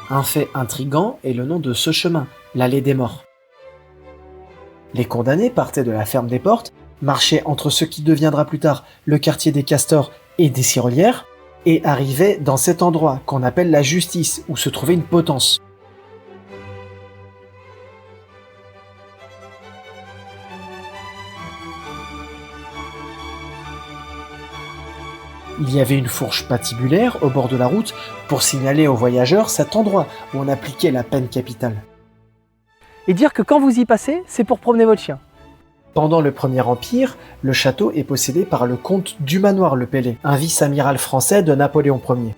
Speaker 2: Un fait intrigant est le nom de ce chemin, l'allée des morts. Les condamnés partaient de la ferme des Portes, marchaient entre ce qui deviendra plus tard le quartier des Castors et des Cyrolières, et arrivaient dans cet endroit qu'on appelle la Justice, où se trouvait une potence. Il y avait une fourche patibulaire au bord de la route pour signaler aux voyageurs cet endroit où on appliquait la peine capitale.
Speaker 1: Et dire que quand vous y passez, c'est pour promener votre chien.
Speaker 2: Pendant le Premier Empire, le château est possédé par le comte Dumanoir-le-Pellay, un vice-amiral français de Napoléon Ier.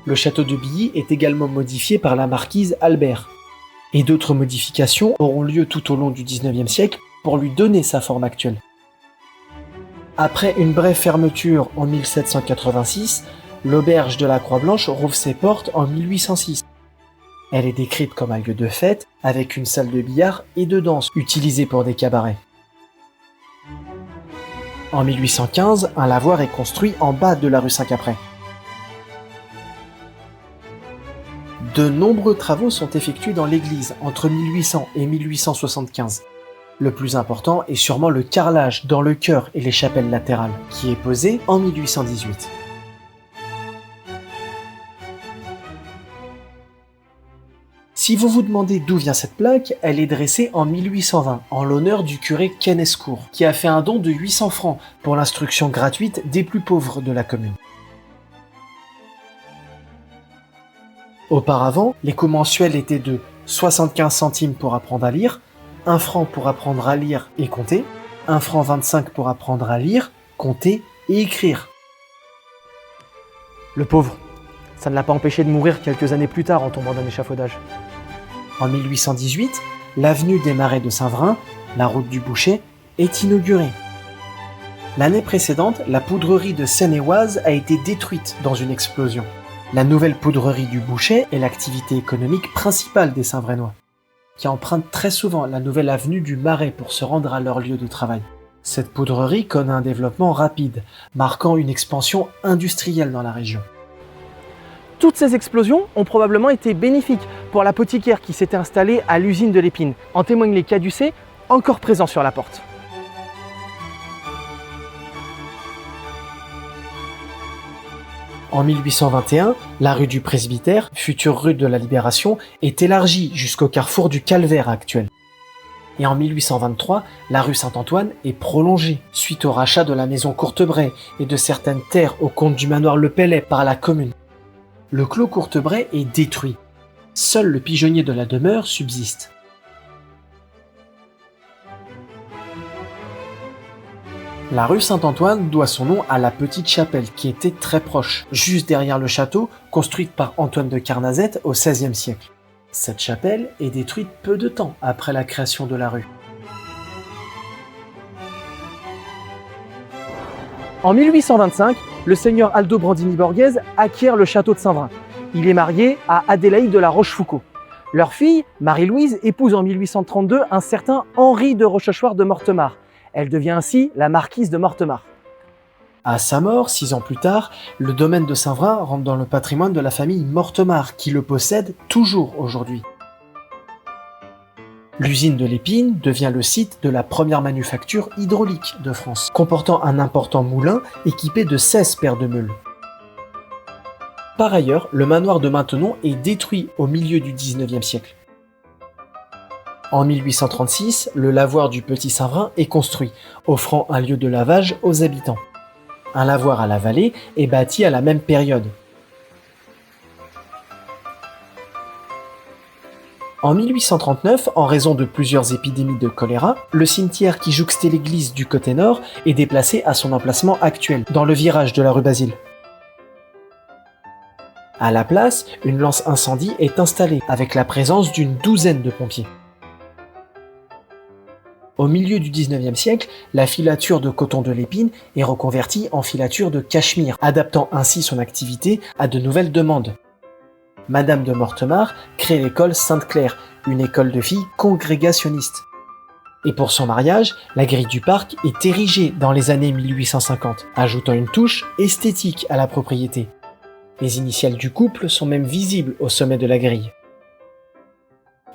Speaker 2: Le château de Billy est également modifié par la marquise Albert. Et d'autres modifications auront lieu tout au long du XIXe siècle pour lui donner sa forme actuelle. Après une brève fermeture en 1786, l'auberge de la Croix-Blanche rouvre ses portes en 1806. Elle est décrite comme un lieu de fête avec une salle de billard et de danse utilisée pour des cabarets. En 1815, un lavoir est construit en bas de la rue Saint-Caprais. De nombreux travaux sont effectués dans l'église entre 1800 et 1875. Le plus important est sûrement le carrelage dans le chœur et les chapelles latérales, qui est posé en 1818. Si vous vous demandez d'où vient cette plaque, elle est dressée en 1820 en l'honneur du curé Kenescourt, qui a fait un don de 800 francs pour l'instruction gratuite des plus pauvres de la commune. Auparavant, les coûts mensuels étaient de 75 centimes pour apprendre à lire, 1 franc pour apprendre à lire et compter, 1 franc 25 pour apprendre à lire, compter et écrire.
Speaker 1: Le pauvre, ça ne l'a pas empêché de mourir quelques années plus tard en tombant d'un échafaudage.
Speaker 2: En 1818, l'avenue des Marais de Saint-Vrain, la route du Boucher, est inaugurée. L'année précédente, la poudrerie de Seine-et-Oise a été détruite dans une explosion. La nouvelle poudrerie du Boucher est l'activité économique principale des Saint-Vrainois, qui empruntent très souvent la nouvelle avenue du Marais pour se rendre à leur lieu de travail. Cette poudrerie connaît un développement rapide, marquant une expansion industrielle dans la région.
Speaker 1: Toutes ces explosions ont probablement été bénéfiques pour l'apothicaire qui s'était installé à l'usine de l'Épine. En témoignent les caducées encore présents sur la porte.
Speaker 2: En 1821, la rue du Presbytère, future rue de la Libération, est élargie jusqu'au carrefour du Calvaire actuel. Et en 1823, la rue Saint-Antoine est prolongée, suite au rachat de la maison Courtebray et de certaines terres au comte Dumanoir-le-Pellay par la commune. Le clos Courtebray est détruit. Seul le pigeonnier de la demeure subsiste. La rue Saint-Antoine doit son nom à la petite chapelle qui était très proche, juste derrière le château, construite par Antoine de Carnazette au XVIe siècle. Cette chapelle est détruite peu de temps après la création de la rue.
Speaker 1: En 1825, le seigneur Aldo Brandini Borghese acquiert le château de Saint-Vrain. Il est marié à Adélaïde de la Rochefoucauld. Leur fille, Marie-Louise, épouse en 1832 un certain Henri de Rochechouart de Mortemart. Elle devient ainsi la marquise de Mortemart.
Speaker 2: À sa mort, 6 ans plus tard, le domaine de Saint-Vrain rentre dans le patrimoine de la famille Mortemart, qui le possède toujours aujourd'hui. L'usine de l'Épine devient le site de la première manufacture hydraulique de France, comportant un important moulin équipé de 16 paires de meules. Par ailleurs, le manoir de Maintenon est détruit au milieu du XIXe siècle. En 1836, le lavoir du Petit Saint-Vrain est construit, offrant un lieu de lavage aux habitants. Un lavoir à la vallée est bâti à la même période. En 1839, en raison de plusieurs épidémies de choléra, le cimetière qui jouxtait l'église du côté nord est déplacé à son emplacement actuel, dans le virage de la rue Basile. À la place, une lance incendie est installée, avec la présence d'une douzaine de pompiers. Au milieu du XIXe siècle, la filature de coton de l'Épine est reconvertie en filature de cachemire, adaptant ainsi son activité à de nouvelles demandes. Madame de Mortemart crée l'école Sainte-Claire, une école de filles congrégationniste. Et pour son mariage, la grille du parc est érigée dans les années 1850, ajoutant une touche esthétique à la propriété. Les initiales du couple sont même visibles au sommet de la grille.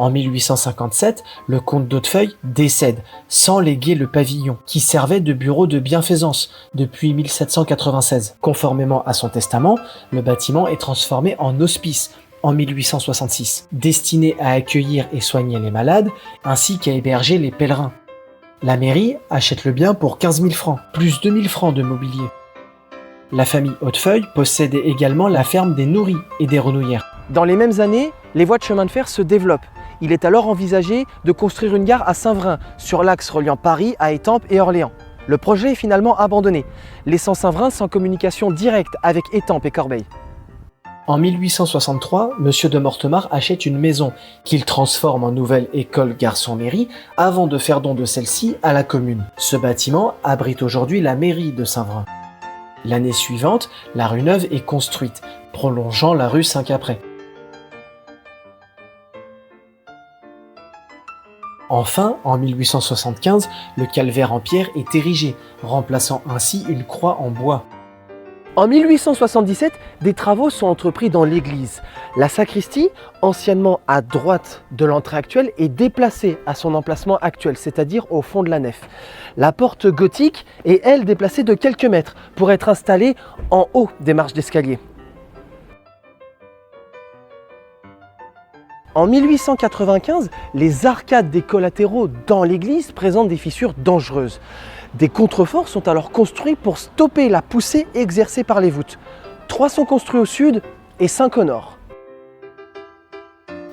Speaker 2: En 1857, le comte d'Hautefeuille décède, sans léguer le pavillon, qui servait de bureau de bienfaisance depuis 1796. Conformément à son testament, le bâtiment est transformé en hospice en 1866, destiné à accueillir et soigner les malades, ainsi qu'à héberger les pèlerins. La mairie achète le bien pour 15 000 francs, plus 2 000 francs de mobilier. La famille Hautefeuille possédait également la ferme des Nourris et des Renouillères.
Speaker 1: Dans les mêmes années, les voies de chemin de fer se développent. Il est alors envisagé de construire une gare à Saint-Vrain, sur l'axe reliant Paris à Étampes et Orléans. Le projet est finalement abandonné, laissant Saint-Vrain sans communication directe avec Étampes et Corbeil.
Speaker 2: En 1863, M. de Mortemart achète une maison qu'il transforme en nouvelle école garçon-mairie avant de faire don de celle-ci à la commune. Ce bâtiment abrite aujourd'hui la mairie de Saint-Vrain. L'année suivante, la rue Neuve est construite, prolongeant la rue Saint-Caprais. Enfin, en 1875, le calvaire en pierre est érigé, remplaçant ainsi une croix en bois.
Speaker 1: En 1877, des travaux sont entrepris dans l'église. La sacristie, anciennement à droite de l'entrée actuelle, est déplacée à son emplacement actuel, c'est-à-dire au fond de la nef. La porte gothique est, elle, déplacée de quelques mètres pour être installée en haut des marches d'escalier. En 1895, les arcades des collatéraux dans l'église présentent des fissures dangereuses. Des contreforts sont alors construits pour stopper la poussée exercée par les voûtes. 3 sont construits au sud et 5 au nord.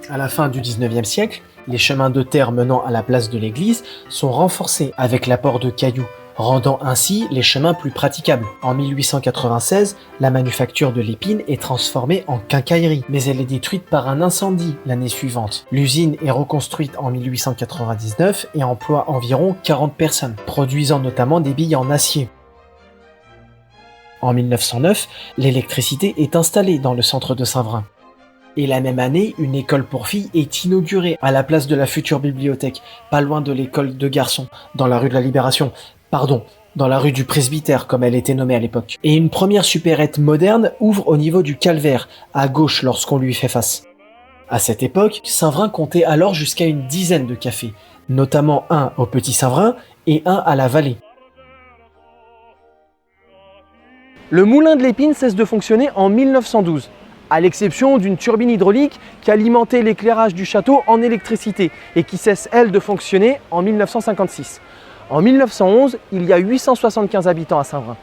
Speaker 2: À la fin du XIXe siècle, les chemins de terre menant à la place de l'église sont renforcés avec l'apport de cailloux, rendant ainsi les chemins plus praticables. En 1896, la manufacture de l'Épine est transformée en quincaillerie, mais elle est détruite par un incendie l'année suivante. L'usine est reconstruite en 1899 et emploie environ 40 personnes, produisant notamment des billes en acier. En 1909, l'électricité est installée dans le centre de Saint-Vrain. Et la même année, une école pour filles est inaugurée à la place de la future bibliothèque, pas loin de l'école de garçons, dans la rue de la Libération. Dans la rue du Presbytère, comme elle était nommée à l'époque. Et une première supérette moderne ouvre au niveau du calvaire, à gauche lorsqu'on lui fait face. À cette époque, Saint-Vrain comptait alors jusqu'à une dizaine de cafés, notamment un au Petit Saint-Vrain et un à la Vallée.
Speaker 1: Le moulin de l'Épine cesse de fonctionner en 1912, à l'exception d'une turbine hydraulique qui alimentait l'éclairage du château en électricité et qui cesse, elle, de fonctionner en 1956. En 1911, il y a 875 habitants à Saint-Vrain.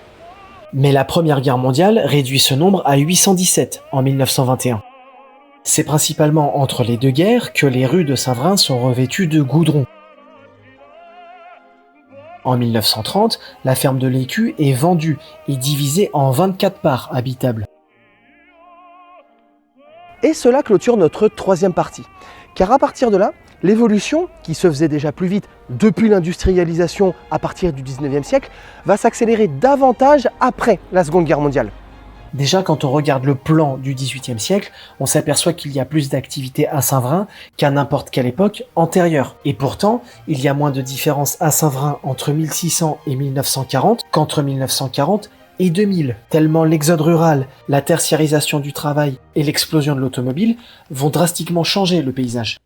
Speaker 2: Mais la Première Guerre mondiale réduit ce nombre à 817 en 1921. C'est principalement entre les deux guerres que les rues de Saint-Vrain sont revêtues de goudron. En 1930, la ferme de l'Écu est vendue et divisée en 24 parts habitables.
Speaker 1: Et Et cela clôture notre troisième partie. Car à partir de là, l'évolution, qui se faisait déjà plus vite depuis l'industrialisation à partir du 19e siècle, va s'accélérer davantage après la Seconde Guerre mondiale.
Speaker 2: Déjà, quand on regarde le plan du XVIIIe siècle, on s'aperçoit qu'il y a plus d'activité à Saint-Vrain qu'à n'importe quelle époque antérieure. Et pourtant, il y a moins de différence à Saint-Vrain entre 1600 et 1940 qu'entre 1940 et 2000, tellement l'exode rural, la tertiarisation du travail et l'explosion de l'automobile vont drastiquement changer le paysage.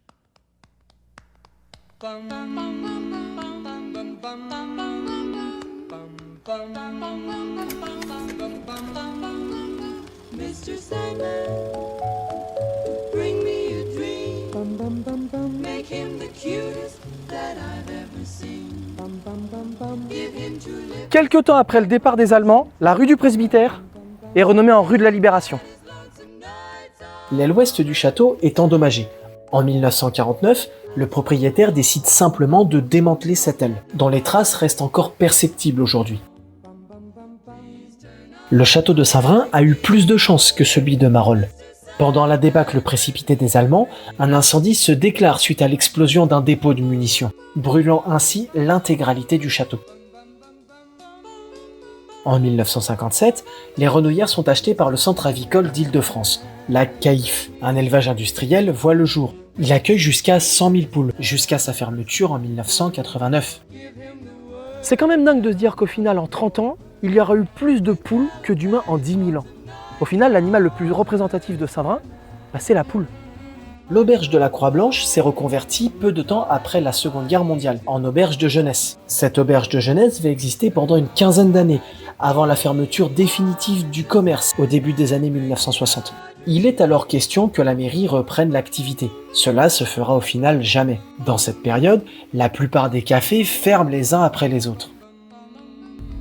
Speaker 4: Mr. Sandman, bring me a dream. Make him the cutest that I've ever seen. Give him two lips.
Speaker 1: Quelque temps après le départ des Allemands, la rue du Presbytère est renommée en rue de la Libération.
Speaker 2: L'aile ouest du château est endommagée. En 1949, le propriétaire décide simplement de démanteler cette aile, dont les traces restent encore perceptibles aujourd'hui. Le château de Saint-Vrain a eu plus de chance que celui de Marolles. Pendant la débâcle précipitée des Allemands, un incendie se déclare suite à l'explosion d'un dépôt de munitions, brûlant ainsi l'intégralité du château. En 1957, les renouillères sont achetées par le centre avicole d'Île-de-France, la CAIF. Un élevage industriel voit le jour. Il accueille jusqu'à 100 000 poules, jusqu'à sa fermeture en 1989.
Speaker 1: C'est quand même dingue de se dire qu'au final, en 30 ans, il y aura eu plus de poules que d'humains en 10 000 ans. Au final, l'animal le plus représentatif de Saint-Vrain, c'est la poule.
Speaker 2: L'auberge de la Croix-Blanche s'est reconvertie peu de temps après la Seconde Guerre mondiale, en auberge de jeunesse. Cette auberge de jeunesse va exister pendant une quinzaine d'années, avant la fermeture définitive du commerce au début des années 1960. Il est alors question que la mairie reprenne l'activité. Cela se fera au final jamais. Dans cette période, la plupart des cafés ferment les uns après les autres.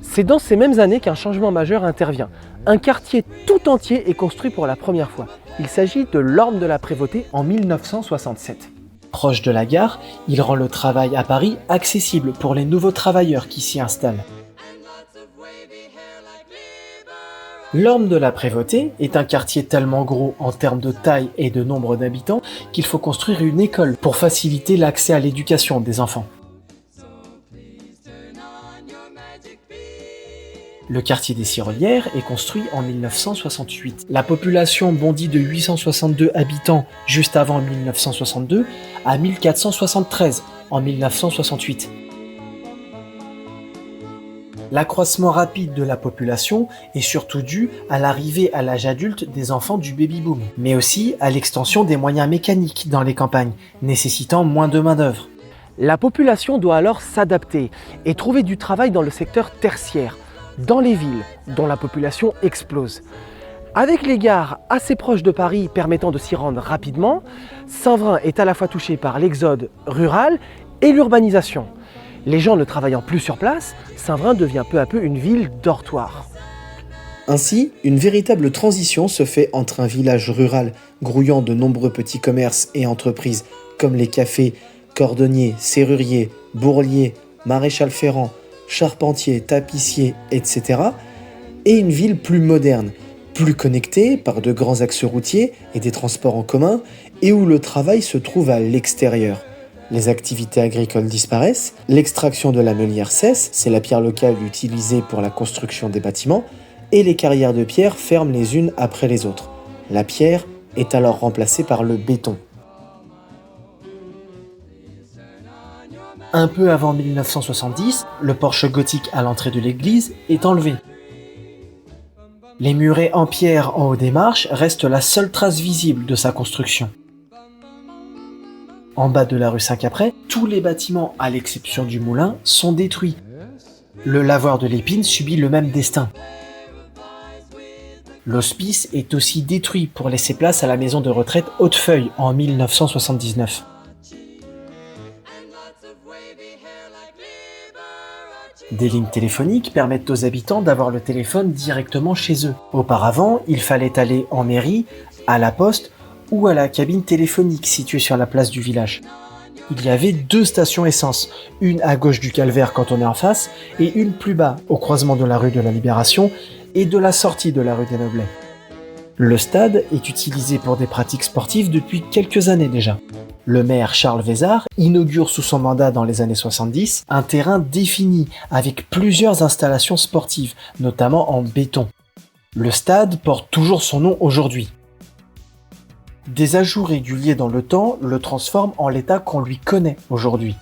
Speaker 1: C'est dans ces mêmes années qu'un changement majeur intervient. Un quartier tout entier est construit pour la première fois. Il s'agit de l'Orme de la Prévôté en 1967.
Speaker 2: Proche de la gare, il rend le travail à Paris accessible pour les nouveaux travailleurs qui s'y installent. L'Orme de la Prévôté est un quartier tellement gros en termes de taille et de nombre d'habitants qu'il faut construire une école pour faciliter l'accès à l'éducation des enfants. Le quartier des Cyrolières est construit en 1968. La population bondit de 862 habitants juste avant 1962 à 1473 en 1968. L'accroissement rapide de la population est surtout dû à l'arrivée à l'âge adulte des enfants du baby-boom, mais aussi à l'extension des moyens mécaniques dans les campagnes, nécessitant moins de main-d'œuvre.
Speaker 1: La population doit alors s'adapter et trouver du travail dans le secteur tertiaire, dans les villes dont la population explose. Avec les gares assez proches de Paris permettant de s'y rendre rapidement, Saint-Vrain est à la fois touché par l'exode rural et l'urbanisation. Les gens ne travaillant plus sur place, Saint-Vrain devient peu à peu une ville dortoir.
Speaker 2: Ainsi, une véritable transition se fait entre un village rural grouillant de nombreux petits commerces et entreprises comme les cafés, cordonniers, serruriers, bourliers, maréchal ferrand, charpentiers, tapissiers, etc. et une ville plus moderne, plus connectée par de grands axes routiers et des transports en commun et où le travail se trouve à l'extérieur. Les activités agricoles disparaissent, l'extraction de la meulière cesse, c'est la pierre locale utilisée pour la construction des bâtiments, et les carrières de pierre ferment les unes après les autres. La pierre est alors remplacée par le béton. Un peu avant 1970, le porche gothique à l'entrée de l'église est enlevé. Les murets en pierre en haut des marches restent la seule trace visible de sa construction. En bas de la rue Saint-Caprais, tous les bâtiments, à l'exception du moulin, sont détruits. Le lavoir de l'Épine subit le même destin. L'hospice est aussi détruit pour laisser place à la maison de retraite Hautefeuille en 1979. Des lignes téléphoniques permettent aux habitants d'avoir le téléphone directement chez eux. Auparavant, il fallait aller en mairie, à la poste ou à la cabine téléphonique située sur la place du village. Il y avait 2 stations essence, une à gauche du calvaire quand on est en face et une plus bas, au croisement de la rue de la Libération et de la sortie de la rue des Noblets. Le stade est utilisé pour des pratiques sportives depuis quelques années déjà. Le maire Charles Vézard inaugure sous son mandat dans les années 70 un terrain défini avec plusieurs installations sportives, notamment en béton. Le stade porte toujours son nom aujourd'hui. Des ajouts réguliers dans le temps le transforment en l'état qu'on lui connaît aujourd'hui.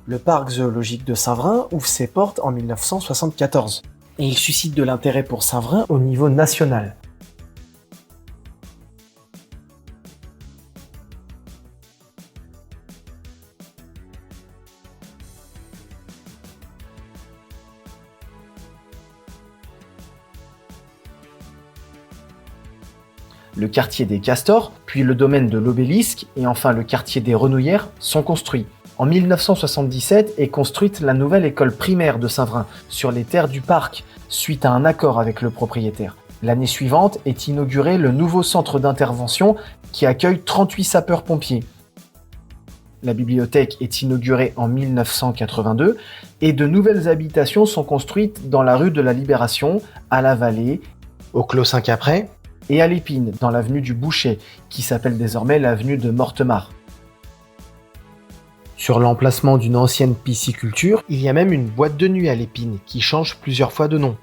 Speaker 2: Le parc zoologique de Saint-Vrain ouvre ses portes en 1974 et il suscite de l'intérêt pour Saint-Vrain au niveau national. Le quartier des Castors, puis le domaine de l'Obélisque et enfin le quartier des Renouillères sont construits. En 1977 est construite la nouvelle école primaire de Saint-Vrain sur les terres du parc, suite à un accord avec le propriétaire. L'année suivante est inauguré le nouveau centre d'intervention qui accueille 38 sapeurs-pompiers. La bibliothèque est inaugurée en 1982 et de nouvelles habitations sont construites dans la rue de la Libération, à la Vallée, au Clos Saint-Caprais et à l'Épine, dans l'avenue du Boucher, qui s'appelle désormais l'avenue de Mortemart. Sur l'emplacement d'une ancienne pisciculture, il y a même une boîte de nuit à l'Épine qui change plusieurs fois de nom.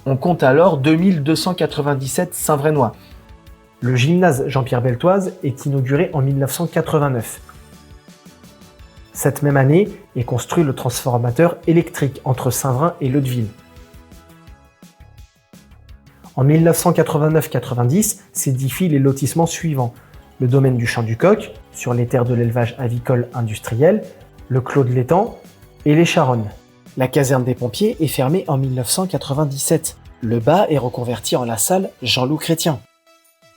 Speaker 2: On compte alors 2297 Saint-Vrainois. Le gymnase Jean-Pierre Beltoise est inauguré en 1989. Cette même année est construit le transformateur électrique entre Saint-Vrain et Leudeville. En 1989-90 s'édifient les lotissements suivants: le domaine du Champ du Coq, sur les terres de l'élevage avicole industriel, le Clos de l'Étang et les Charonnes. La caserne des pompiers est fermée en 1997. Le bas est reconverti en la salle Jean-Loup Chrétien.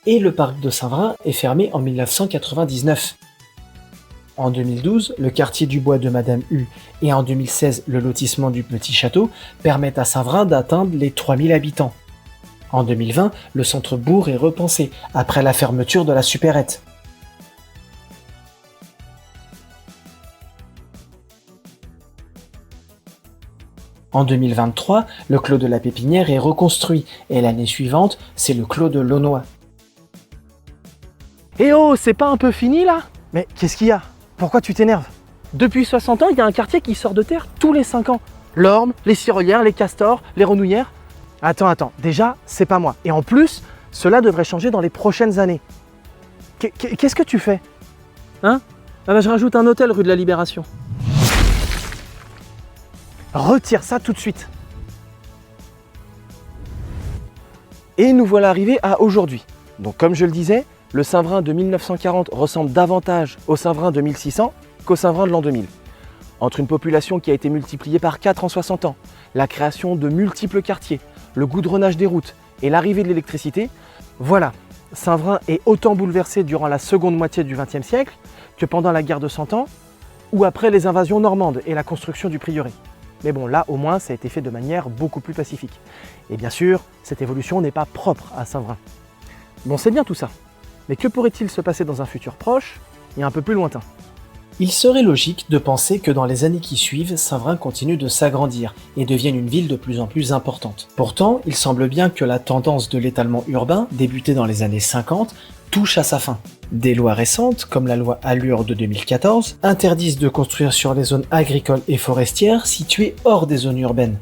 Speaker 2: Et le parc de Saint-Vrain est fermé en 1999. En 2012, le quartier du Bois de Madame Hu et en 2016, le lotissement du Petit Château permettent à Saint-Vrain d'atteindre les 3000 habitants. En 2020, le centre-bourg est repensé après la fermeture de la supérette. En 2023, le clos de la Pépinière est reconstruit et l'année suivante, c'est le clos de l'Aunois.
Speaker 1: Eh oh, c'est pas un peu fini là? Mais qu'est-ce qu'il y a? Pourquoi tu t'énerves? Depuis 60 ans, il y a un quartier qui sort de terre tous les 5 ans. L'Orme, les Cyrolières, les Castors, les Renouillères. Attends, déjà, c'est pas moi. Et en plus, cela devrait changer dans les prochaines années. Qu'est-ce que tu fais? Hein? Ah bah, je rajoute un hôtel rue de la Libération. Retire ça tout de suite. Et nous voilà arrivés à aujourd'hui. Donc comme je le disais, le Saint-Vrain de 1940 ressemble davantage au Saint-Vrain de 1600 qu'au Saint-Vrain de l'an 2000. Entre une population qui a été multipliée par 4 en 60 ans, la création de multiples quartiers, le goudronnage des routes et l'arrivée de l'électricité, voilà, Saint-Vrain est autant bouleversé durant la seconde moitié du XXe siècle que pendant la guerre de 100 ans ou après les invasions normandes et la construction du prieuré. Mais bon, là, au moins, ça a été fait de manière beaucoup plus pacifique. Et bien sûr, cette évolution n'est pas propre à Saint-Vrain. Bon, c'est bien tout ça. Mais que pourrait-il se passer dans un futur proche et un peu plus lointain?
Speaker 2: Il serait logique de penser que dans les années qui suivent, Saint-Vrain continue de s'agrandir et devienne une ville de plus en plus importante. Pourtant, il semble bien que la tendance de l'étalement urbain, débutée dans les années 50, touche à sa fin. Des lois récentes, comme la loi Allure de 2014, interdisent de construire sur les zones agricoles et forestières situées hors des zones urbaines.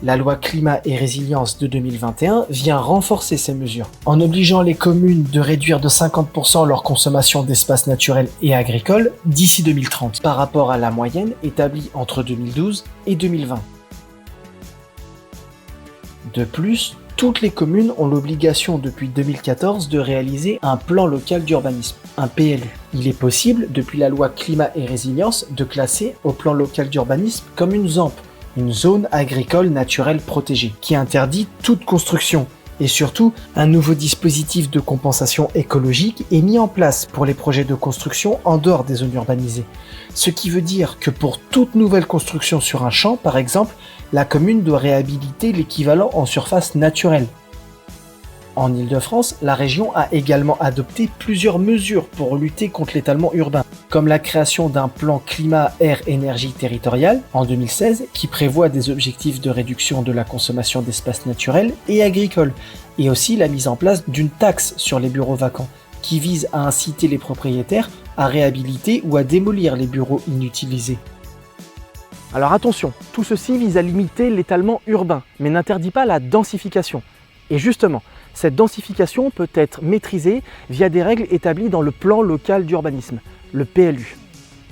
Speaker 2: La loi Climat et Résilience de 2021 vient renforcer ces mesures, en obligeant les communes de réduire de 50% leur consommation d'espaces naturels et agricoles d'ici 2030, par rapport à la moyenne établie entre 2012 et 2020. De plus, toutes les communes ont l'obligation depuis 2014 de réaliser un plan local d'urbanisme, un PLU. Il est possible, depuis la loi Climat et Résilience, de classer au plan local d'urbanisme comme une ZAMP, une zone agricole naturelle protégée, qui interdit toute construction, Et surtout, un nouveau dispositif de compensation écologique est mis en place pour les projets de construction en dehors des zones urbanisées. Ce qui veut dire que pour toute nouvelle construction sur un champ, par exemple, la commune doit réhabiliter l'équivalent en surface naturelle. En Île-de-France, la région a également adopté plusieurs mesures pour lutter contre l'étalement urbain, comme la création d'un plan climat-air-énergie territorial en 2016 qui prévoit des objectifs de réduction de la consommation d'espaces naturels et agricoles, et aussi la mise en place d'une taxe sur les bureaux vacants qui vise à inciter les propriétaires à réhabiliter ou à démolir les bureaux inutilisés.
Speaker 1: Alors attention, tout ceci vise à limiter l'étalement urbain, mais n'interdit pas la densification. Et justement, cette densification peut être maîtrisée via des règles établies dans le plan local d'urbanisme, le PLU.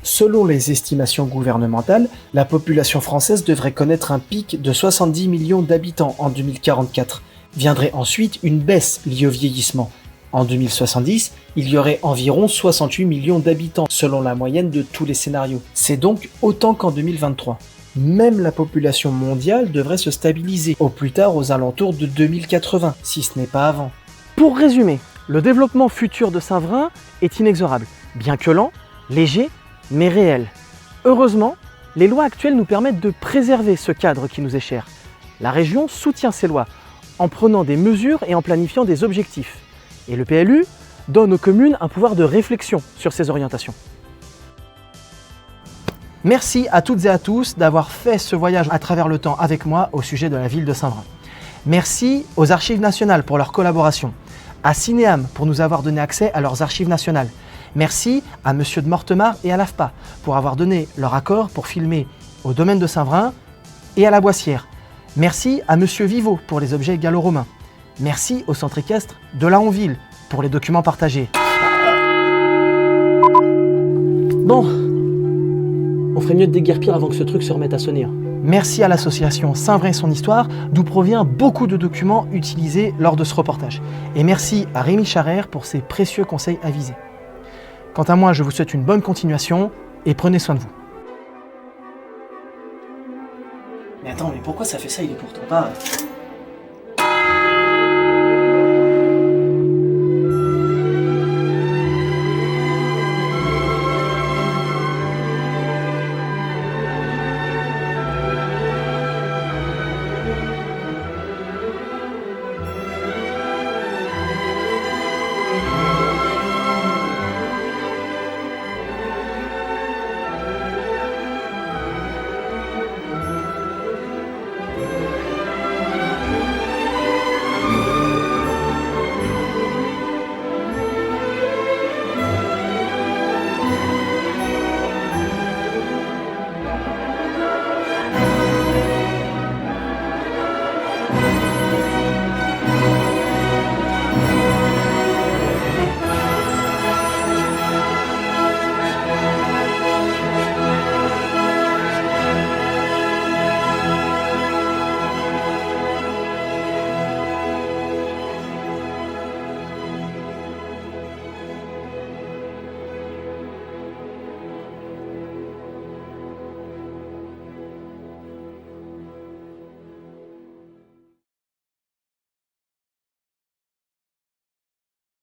Speaker 2: Selon les estimations gouvernementales, la population française devrait connaître un pic de 70 millions d'habitants en 2044. Viendrait ensuite une baisse liée au vieillissement. En 2070, il y aurait environ 68 millions d'habitants selon la moyenne de tous les scénarios. C'est donc autant qu'en 2023. Même la population mondiale devrait se stabiliser, au plus tard aux alentours de 2080, si ce n'est pas avant.
Speaker 1: Pour résumer, le développement futur de Saint-Vrain est inexorable, bien que lent, léger, mais réel. Heureusement, les lois actuelles nous permettent de préserver ce cadre qui nous est cher. La région soutient ces lois, en prenant des mesures et en planifiant des objectifs. Et le PLU donne aux communes un pouvoir de réflexion sur ces orientations. Merci à toutes et à tous d'avoir fait ce voyage à travers le temps avec moi au sujet de la ville de Saint-Vrain. Merci aux Archives nationales pour leur collaboration, à Cinéam pour nous avoir donné accès à leurs archives nationales. Merci à Monsieur de Mortemart et à l'AFPA pour avoir donné leur accord pour filmer au domaine de Saint-Vrain et à la Boissière. Merci à Monsieur Vivo pour les objets gallo-romains. Merci au centre équestre de Laonville pour les documents partagés. Bon, on ferait mieux de déguerpir avant que ce truc se remette à sonner. Merci à l'association Saint-Vrain et son histoire, d'où provient beaucoup de documents utilisés lors de ce reportage. Et merci à Rémi Charrère pour ses précieux conseils avisés. Quant à moi, je vous souhaite une bonne continuation et prenez soin de vous.
Speaker 2: Mais attends, mais pourquoi ça fait ça? Il est pourtant pas...